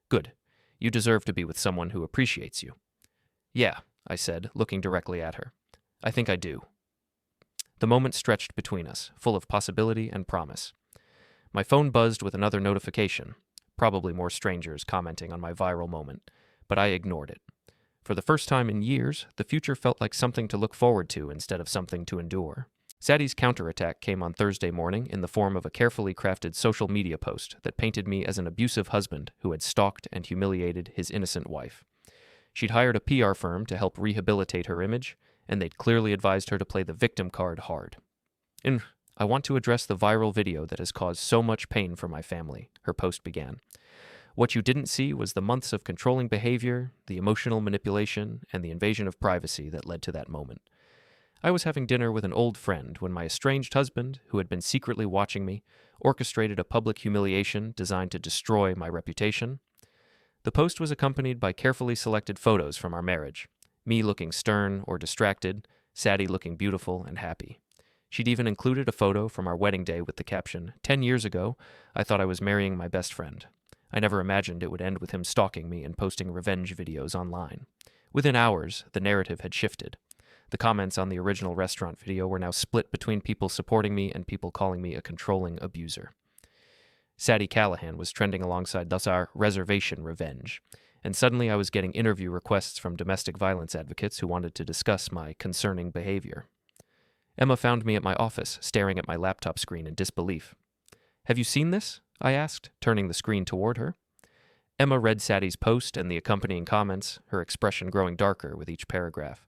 Good. You deserve to be with someone who appreciates you. Yeah, I said, looking directly at her. I think I do. The moment stretched between us, full of possibility and promise. My phone buzzed with another notification, probably more strangers commenting on my viral moment, but I ignored it. For the first time in years, the future felt like something to look forward to instead of something to endure. Saddie's counterattack came on Thursday morning in the form of a carefully crafted social media post that painted me as an abusive husband who had stalked and humiliated his innocent wife. She'd hired a PR firm to help rehabilitate her image, and they'd clearly advised her to play the victim card hard. And I want to address the viral video that has caused so much pain for my family, her post began. What you didn't see was the months of controlling behavior, the emotional manipulation, and the invasion of privacy that led to that moment. I was having dinner with an old friend when my estranged husband, who had been secretly watching me, orchestrated a public humiliation designed to destroy my reputation. The post was accompanied by carefully selected photos from our marriage, me looking stern or distracted, Saddie looking beautiful and happy. She'd even included a photo from our wedding day with the caption, 10 years ago, I thought I was marrying my best friend. I never imagined it would end with him stalking me and posting revenge videos online. Within hours, the narrative had shifted. The comments on the original restaurant video were now split between people supporting me and people calling me a controlling abuser. Saddie Callahan was trending alongside thus our Reservation revenge, and suddenly I was getting interview requests from domestic violence advocates who wanted to discuss my concerning behavior. Emma found me at my office, staring at my laptop screen in disbelief. Have you seen this? I asked, turning the screen toward her. Emma read Saddie's post and the accompanying comments, her expression growing darker with each paragraph.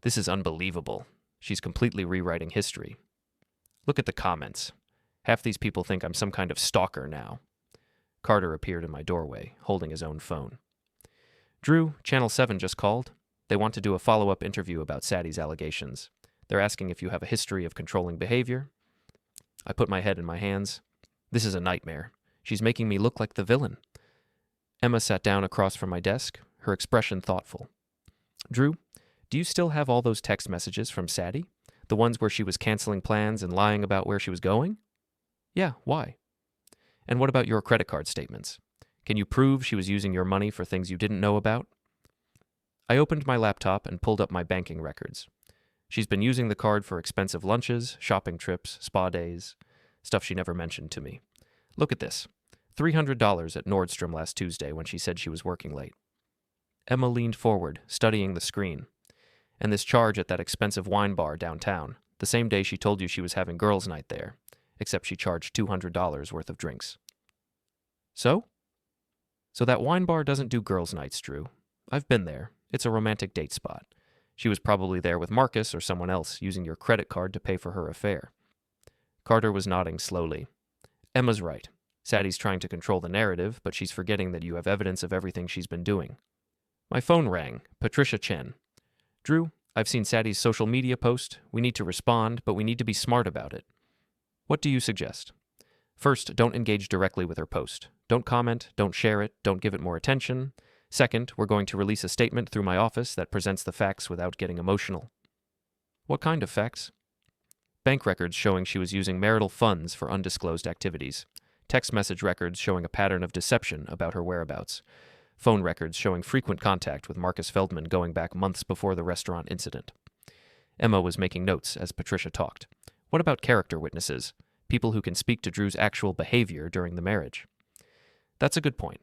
This is unbelievable. She's completely rewriting history. Look at the comments. Half these people think I'm some kind of stalker now. Carter appeared in my doorway, holding his own phone. Drew, Channel 7 just called. They want to do a follow-up interview about Saddie's allegations. They're asking if you have a history of controlling behavior. I put my head in my hands. This is a nightmare. She's making me look like the villain. Emma sat down across from my desk, her expression thoughtful. Drew, do you still have all those text messages from Saddie? The ones where she was canceling plans and lying about where she was going? Yeah, why? And what about your credit card statements? Can you prove she was using your money for things you didn't know about? I opened my laptop and pulled up my banking records. She's been using the card for expensive lunches, shopping trips, spa days, stuff she never mentioned to me. Look at this. $300 at Nordstrom last Tuesday when she said she was working late. Emma leaned forward, studying the screen. And this charge at that expensive wine bar downtown, the same day she told you she was having girls' night there, except she charged $200 worth of drinks. So? So that wine bar doesn't do girls' nights, Drew. I've been there. It's a romantic date spot. She was probably there with Marcus or someone else, using your credit card to pay for her affair. Carter was nodding slowly. Emma's right. Saddie's trying to control the narrative, but she's forgetting that you have evidence of everything she's been doing. My phone rang. Patricia Chen. Drew, I've seen Saddie's social media post. We need to respond, but we need to be smart about it. What do you suggest? First, don't engage directly with her post. Don't comment, don't share it, don't give it more attention. Second, we're going to release a statement through my office that presents the facts without getting emotional. What kind of facts? Bank records showing she was using marital funds for undisclosed activities. Text message records showing a pattern of deception about her whereabouts. Phone records showing frequent contact with Marcus Feldman going back months before the restaurant incident. Emma was making notes as Patricia talked. What about character witnesses? People who can speak to Drew's actual behavior during the marriage. That's a good point.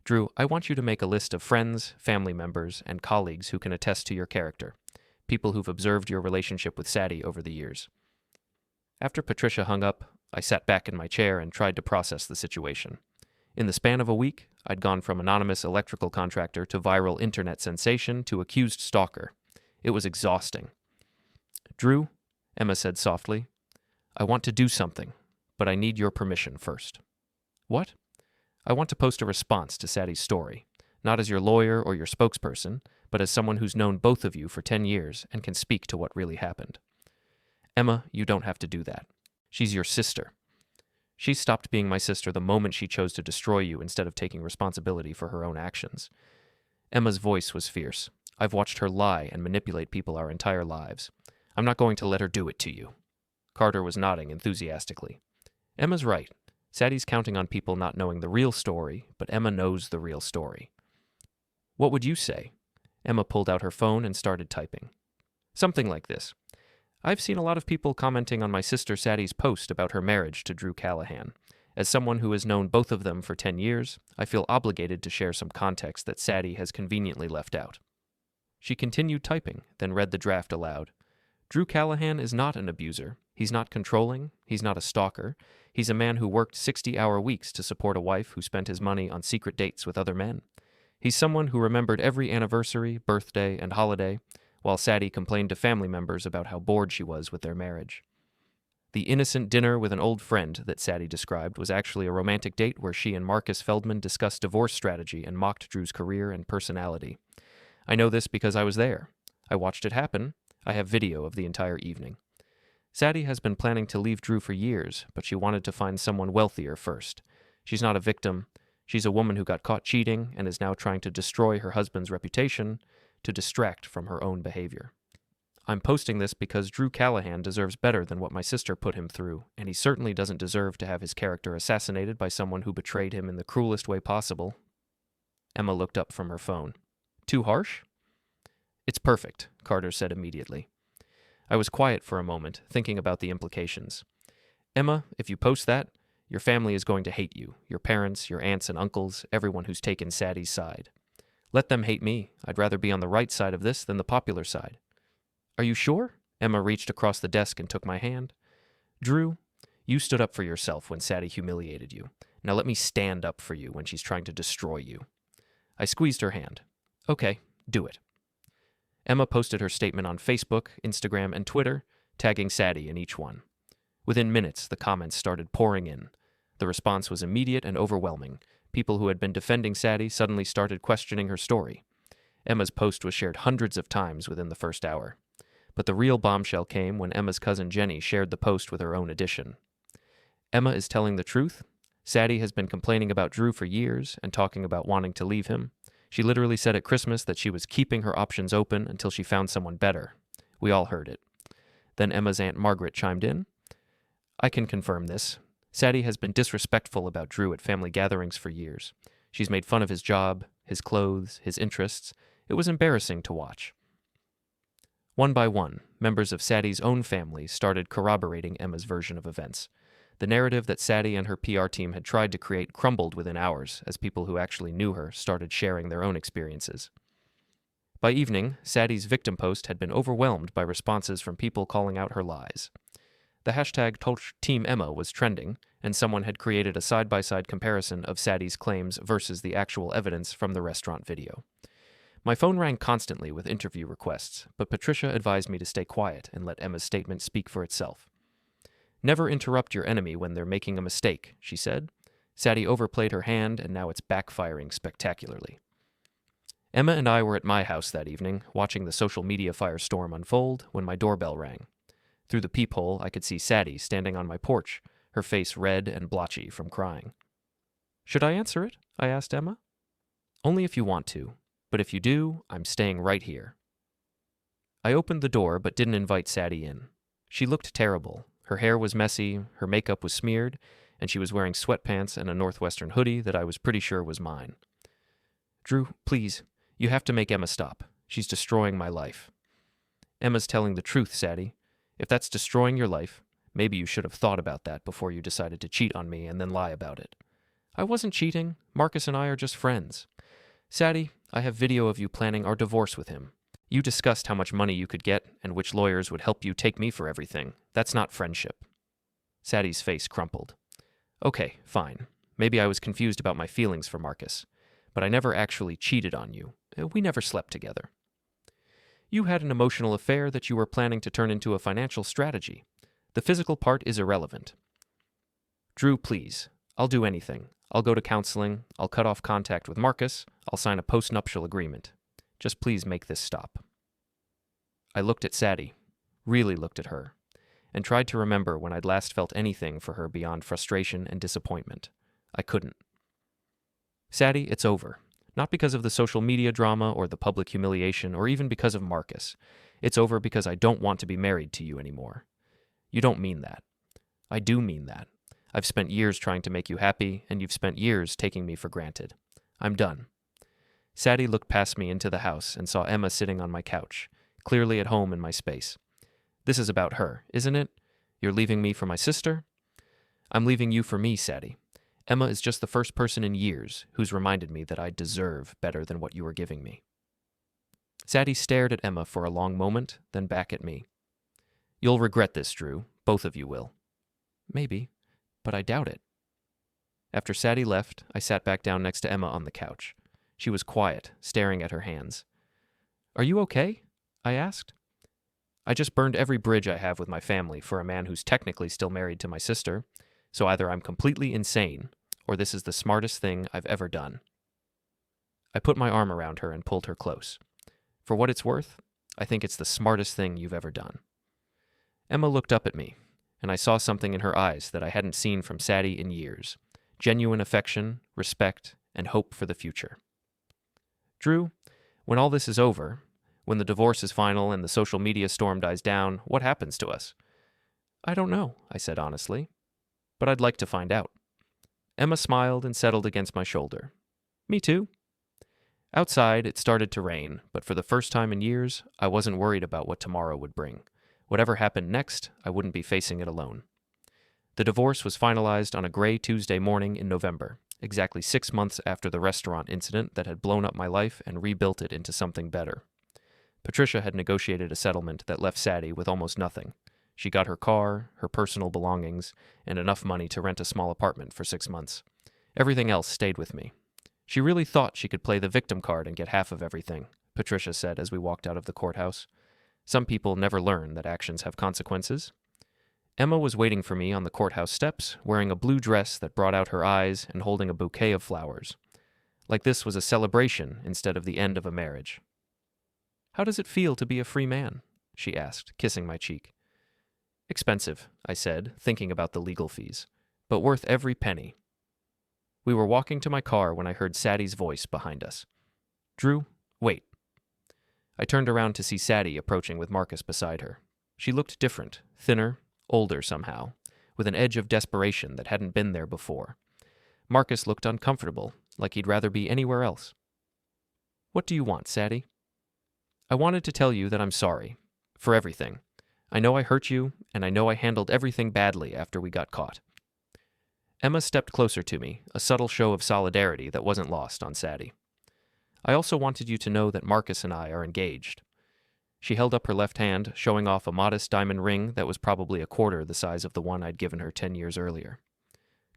Drew, I want you to make a list of friends, family members, and colleagues who can attest to your character. People who've observed your relationship with Saddie over the years. After Patricia hung up, I sat back in my chair and tried to process the situation. In the span of a week, I'd gone from anonymous electrical contractor to viral internet sensation to accused stalker. It was exhausting. Drew, Emma said softly, I want to do something, but I need your permission first. What? I want to post a response to Saddie's story, not as your lawyer or your spokesperson, but as someone who's known both of you for 10 years and can speak to what really happened. Emma, you don't have to do that. She's your sister. She stopped being my sister the moment she chose to destroy you instead of taking responsibility for her own actions. Emma's voice was fierce. I've watched her lie and manipulate people our entire lives. I'm not going to let her do it to you. Carter was nodding enthusiastically. Emma's right. Saddie's counting on people not knowing the real story, but Emma knows the real story. What would you say? Emma pulled out her phone and started typing. Something like this. I've seen a lot of people commenting on my sister Saddie's post about her marriage to Drew Callahan. As someone who has known both of them for 10 years, I feel obligated to share some context that Saddie has conveniently left out. She continued typing, then read the draft aloud. Drew Callahan is not an abuser. He's not controlling. He's not a stalker. He's a man who worked 60-hour weeks to support a wife who spent his money on secret dates with other men. He's someone who remembered every anniversary, birthday, and holiday, while Saddie complained to family members about how bored she was with their marriage. The innocent dinner with an old friend that Saddie described was actually a romantic date where she and Marcus Feldman discussed divorce strategy and mocked Drew's career and personality. I know this because I was there. I watched it happen. I have video of the entire evening. Saddie has been planning to leave Drew for years, but she wanted to find someone wealthier first. She's not a victim. She's a woman who got caught cheating and is now trying to destroy her husband's reputation to distract from her own behavior. I'm posting this because Drew Callahan deserves better than what my sister put him through, and he certainly doesn't deserve to have his character assassinated by someone who betrayed him in the cruelest way possible. Emma looked up from her phone. Too harsh? It's perfect, Carter said immediately. I was quiet for a moment, thinking about the implications. Emma, if you post that, your family is going to hate you, your parents, your aunts and uncles, everyone who's taken Saddie's side. Let them hate me. I'd rather be on the right side of this than the popular side. Are you sure? Emma reached across the desk and took my hand. Drew, you stood up for yourself when Saddie humiliated you. Now let me stand up for you when she's trying to destroy you. I squeezed her hand. Okay, do it. Emma posted her statement on Facebook, Instagram, and Twitter, tagging Saddie in each one. Within minutes, the comments started pouring in. The response was immediate and overwhelming. People who had been defending Saddie suddenly started questioning her story. Emma's post was shared hundreds of times within the first hour. But the real bombshell came when Emma's cousin Jenny shared the post with her own edition. Emma is telling the truth. Saddie has been complaining about Drew for years and talking about wanting to leave him. She literally said at Christmas that she was keeping her options open until she found someone better. We all heard it. Then Emma's Aunt Margaret chimed in. I can confirm this. Saddie has been disrespectful about Drew at family gatherings for years. She's made fun of his job, his clothes, his interests. It was embarrassing to watch. One by one, members of Saddie's own family started corroborating Emma's version of events. The narrative that Saddie and her PR team had tried to create crumbled within hours as people who actually knew her started sharing their own experiences. By evening, Saddie's victim post had been overwhelmed by responses from people calling out her lies. The hashtag #TeamEmma was trending, and someone had created a side-by-side comparison of Saddie's claims versus the actual evidence from the restaurant video. My phone rang constantly with interview requests, but Patricia advised me to stay quiet and let Emma's statement speak for itself. Never interrupt your enemy when they're making a mistake, she said. Saddie overplayed her hand, and now it's backfiring spectacularly. Emma and I were at my house that evening, watching the social media firestorm unfold, when my doorbell rang. Through the peephole, I could see Saddie standing on my porch, her face red and blotchy from crying. Should I answer it? I asked Emma. Only if you want to, but if you do, I'm staying right here. I opened the door but didn't invite Saddie in. She looked terrible. Her hair was messy, her makeup was smeared, and she was wearing sweatpants and a Northwestern hoodie that I was pretty sure was mine. Drew, please, you have to make Emma stop. She's destroying my life. Emma's telling the truth, Saddie. If that's destroying your life, maybe you should have thought about that before you decided to cheat on me and then lie about it. I wasn't cheating. Marcus and I are just friends. Saddie, I have video of you planning our divorce with him. You discussed how much money you could get and which lawyers would help you take me for everything. That's not friendship. Saddie's face crumpled. Okay, fine. Maybe I was confused about my feelings for Marcus, but I never actually cheated on you. We never slept together. You had an emotional affair that you were planning to turn into a financial strategy. The physical part is irrelevant. Drew, please. I'll do anything. I'll go to counseling. I'll cut off contact with Marcus. I'll sign a post-nuptial agreement. Just please make this stop. I looked at Saddie, really looked at her, and tried to remember when I'd last felt anything for her beyond frustration and disappointment. I couldn't. Saddie, it's over. Not because of the social media drama or the public humiliation or even because of Marcus. It's over because I don't want to be married to you anymore. You don't mean that. I do mean that. I've spent years trying to make you happy, and you've spent years taking me for granted. I'm done. Saddie looked past me into the house and saw Emma sitting on my couch, clearly at home in my space. This is about her, isn't it? You're leaving me for my sister? I'm leaving you for me, Saddie. Emma is just the first person in years who's reminded me that I deserve better than what you are giving me. Saddie stared at Emma for a long moment, then back at me. You'll regret this, Drew. Both of you will. Maybe, but I doubt it. After Saddie left, I sat back down next to Emma on the couch. She was quiet, staring at her hands. "Are you okay?" I asked. "I just burned every bridge I have with my family for a man who's technically still married to my sister, so either I'm completely insane, or this is the smartest thing I've ever done." I put my arm around her and pulled her close. "For what it's worth, I think it's the smartest thing you've ever done." Emma looked up at me, and I saw something in her eyes that I hadn't seen from Saddie in years. Genuine affection, respect, and hope for the future. "Drew, when all this is over, when the divorce is final and the social media storm dies down, what happens to us?" "I don't know," I said honestly, "but I'd like to find out." Emma smiled and settled against my shoulder. "Me too." Outside, it started to rain, but for the first time in years, I wasn't worried about what tomorrow would bring. Whatever happened next, I wouldn't be facing it alone. The divorce was finalized on a gray Tuesday morning in November, exactly 6 months after the restaurant incident that had blown up my life and rebuilt it into something better. Patricia had negotiated a settlement that left Saddie with almost nothing. She got her car, her personal belongings, and enough money to rent a small apartment for 6 months. Everything else stayed with me. "She really thought she could play the victim card and get half of everything," Patricia said as we walked out of the courthouse. "Some people never learn that actions have consequences." Emma was waiting for me on the courthouse steps, wearing a blue dress that brought out her eyes and holding a bouquet of flowers. Like this was a celebration instead of the end of a marriage. "How does it feel to be a free man?" she asked, kissing my cheek. "Expensive," I said, thinking about the legal fees, "but worth every penny." We were walking to my car when I heard Saddie's voice behind us. "Drew, wait." I turned around to see Saddie approaching with Marcus beside her. She looked different, thinner, older somehow, with an edge of desperation that hadn't been there before. Marcus looked uncomfortable, like he'd rather be anywhere else. "What do you want, Saddie?" "I wanted to tell you that I'm sorry. For everything. I know I hurt you, and I know I handled everything badly after we got caught." Emma stepped closer to me, a subtle show of solidarity that wasn't lost on Saddie. "I also wanted you to know that Marcus and I are engaged." She held up her left hand, showing off a modest diamond ring that was probably a quarter the size of the one I'd given her 10 years earlier.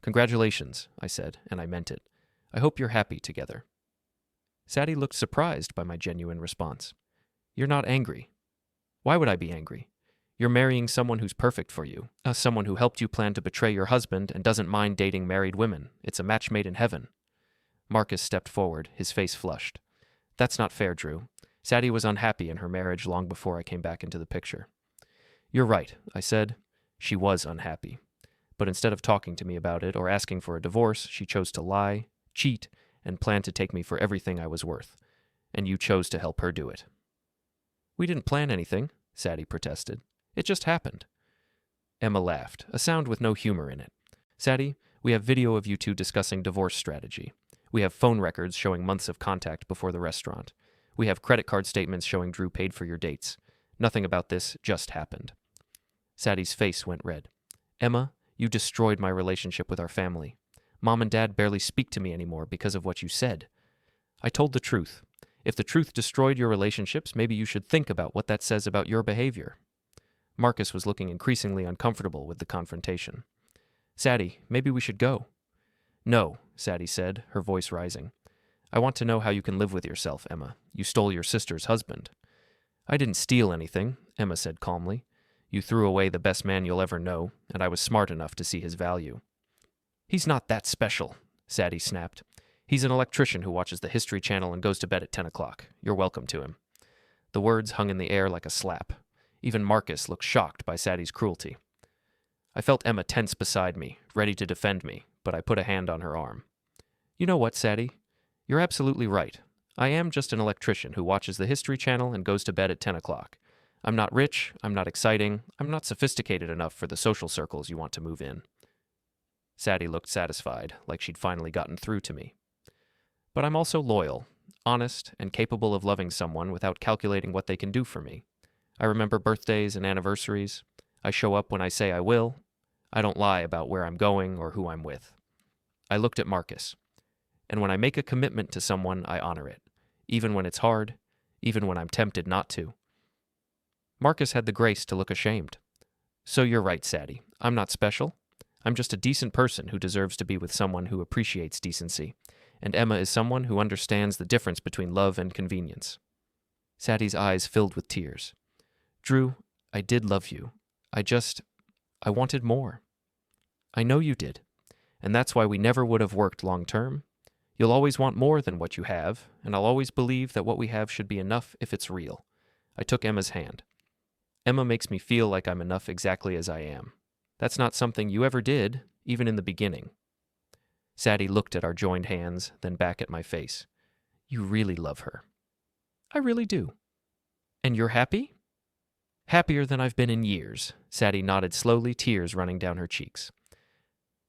"Congratulations," I said, and I meant it. "I hope you're happy together." Saddie looked surprised by my genuine response. "You're not angry." "Why would I be angry? You're marrying someone who's perfect for you, someone who helped you plan to betray your husband and doesn't mind dating married women. It's a match made in heaven." Marcus stepped forward, his face flushed. "That's not fair, Drew. Saddie was unhappy in her marriage long before I came back into the picture." "You're right," I said. "She was unhappy. But instead of talking to me about it or asking for a divorce, she chose to lie, cheat, and plan to take me for everything I was worth. And you chose to help her do it." "We didn't plan anything," Saddie protested. "It just happened." Emma laughed, a sound with no humor in it. "Saddie, we have video of you two discussing divorce strategy. We have phone records showing months of contact before the restaurant. We have credit card statements showing Drew paid for your dates. Nothing about this just happened." Saddie's face went red. "Emma, you destroyed my relationship with our family. Mom and Dad barely speak to me anymore because of what you said." "I told the truth. If the truth destroyed your relationships, maybe you should think about what that says about your behavior." Marcus was looking increasingly uncomfortable with the confrontation. "Saddie, maybe we should go." "No," Saddie said, her voice rising. "I want to know how you can live with yourself, Emma. You stole your sister's husband." "I didn't steal anything," Emma said calmly. "You threw away the best man you'll ever know, and I was smart enough to see his value." "He's not that special," Saddie snapped. "He's an electrician who watches the History Channel and goes to bed at 10 o'clock. You're welcome to him." The words hung in the air like a slap. Even Marcus looked shocked by Saddie's cruelty. I felt Emma tense beside me, ready to defend me, but I put a hand on her arm. "You know what, Saddie? You're absolutely right. I am just an electrician who watches the History Channel and goes to bed at 10 o'clock. I'm not rich, I'm not exciting, I'm not sophisticated enough for the social circles you want to move in." Saddie looked satisfied, like she'd finally gotten through to me. "But I'm also loyal, honest, and capable of loving someone without calculating what they can do for me. I remember birthdays and anniversaries. I show up when I say I will. I don't lie about where I'm going or who I'm with." I looked at Marcus. "And when I make a commitment to someone, I honor it, even when it's hard, even when I'm tempted not to." Marcus had the grace to look ashamed. "So you're right, Saddie. I'm not special. I'm just a decent person who deserves to be with someone who appreciates decency. and Emma is someone who understands the difference between love and convenience. Saddie's eyes filled with tears. Drew, I did love you. I wanted more. I know you did, and that's why we never would have worked long term. You'll always want more than what you have, and I'll always believe that what we have should be enough if it's real. I took Emma's hand. Emma makes me feel like I'm enough exactly as I am. That's not something you ever did, even in the beginning. Saddie looked at our joined hands, then back at my face. You really love her. I really do. And you're happy? Happier than I've been in years. Saddie nodded slowly, tears running down her cheeks.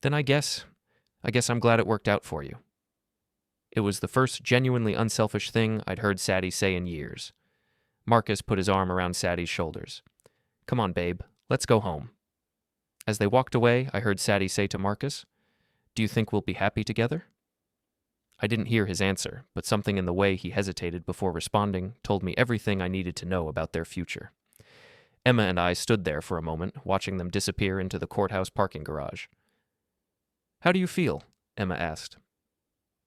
Then I guess I'm glad it worked out for you. It was the first genuinely unselfish thing I'd heard Saddie say in years. Marcus put his arm around Saddie's shoulders. Come on, babe, let's go home. As they walked away, I heard Saddie say to Marcus, Do you think we'll be happy together? I didn't hear his answer, but something in the way he hesitated before responding told me everything I needed to know about their future. Emma and I stood there for a moment, watching them disappear into the courthouse parking garage. How do you feel? Emma asked.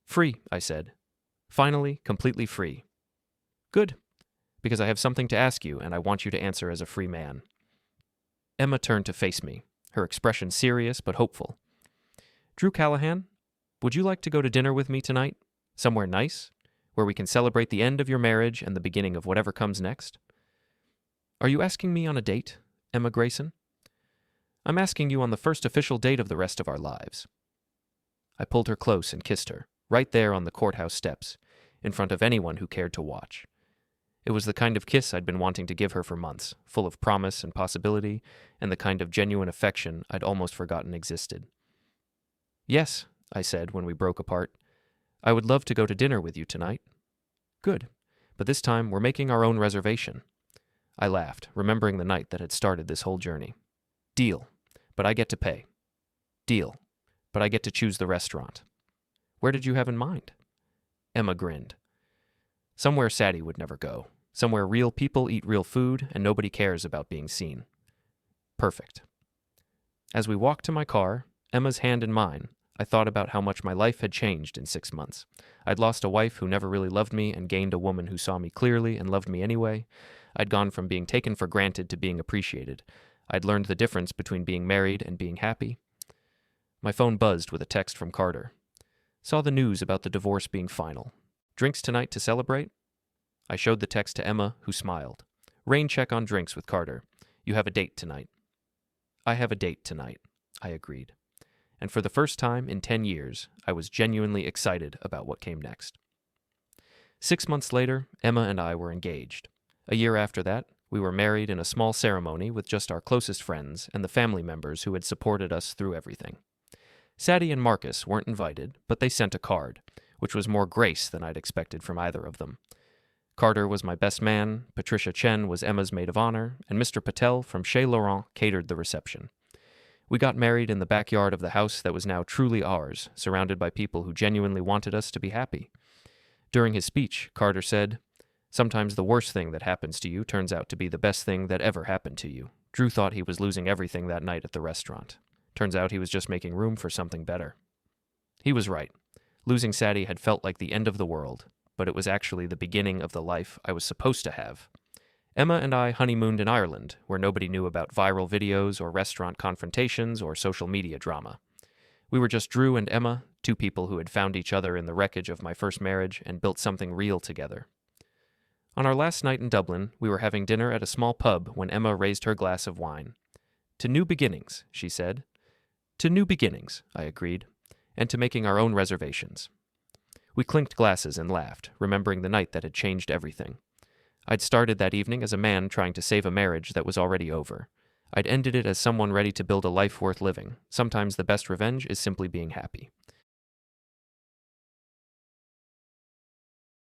Free, I said. Finally, completely free. Good, because I have something to ask you, and I want you to answer as a free man. Emma turned to face me, her expression serious but hopeful. Drew Callahan, would you like to go to dinner with me tonight? Somewhere nice, where we can celebrate the end of your marriage and the beginning of whatever comes next? Are you asking me on a date, Emma Grayson? I'm asking you on the first official date of the rest of our lives. I pulled her close and kissed her, right there on the courthouse steps, in front of anyone who cared to watch. It was the kind of kiss I'd been wanting to give her for months, full of promise and possibility, and the kind of genuine affection I'd almost forgotten existed. Yes, I said when we broke apart. I would love to go to dinner with you tonight. Good, but this time we're making our own reservation. I laughed, remembering the night that had started this whole journey. Deal, but I get to pay. Deal, but I get to choose the restaurant. Where did you have in mind? Emma grinned. Somewhere Saddie would never go. Somewhere real people eat real food and nobody cares about being seen. Perfect. As we walked to my car, Emma's hand in mine, I thought about how much my life had changed in 6 months. I'd lost a wife who never really loved me and gained a woman who saw me clearly and loved me anyway. I'd gone from being taken for granted to being appreciated. I'd learned the difference between being married and being happy. My phone buzzed with a text from Carter. Saw the news about the divorce being final. Drinks tonight to celebrate? I showed the text to Emma, who smiled. Rain check on drinks with Carter. You have a date tonight. I have a date tonight, I agreed. And for the first time in 10 years, I was genuinely excited about what came next. 6 months later, Emma and I were engaged. A year after that, we were married in a small ceremony with just our closest friends and the family members who had supported us through everything. Saddie and Marcus weren't invited, but they sent a card, which was more grace than I'd expected from either of them. Carter was my best man, Patricia Chen was Emma's maid of honor, and Mr. Patel from Chez Laurent catered the reception. We got married in the backyard of the house that was now truly ours, surrounded by people who genuinely wanted us to be happy. During his speech, Carter said, Sometimes the worst thing that happens to you turns out to be the best thing that ever happened to you. Drew thought he was losing everything that night at the restaurant. Turns out he was just making room for something better. He was right. Losing Saddie had felt like the end of the world, but it was actually the beginning of the life I was supposed to have. Emma and I honeymooned in Ireland, where nobody knew about viral videos or restaurant confrontations or social media drama. We were just Drew and Emma, two people who had found each other in the wreckage of my first marriage and built something real together. On our last night in Dublin, we were having dinner at a small pub when Emma raised her glass of wine. To new beginnings, she said. To new beginnings, I agreed, and to making our own reservations. We clinked glasses and laughed, remembering the night that had changed everything. I'd started that evening as a man trying to save a marriage that was already over. I'd ended it as someone ready to build a life worth living. Sometimes the best revenge is simply being happy.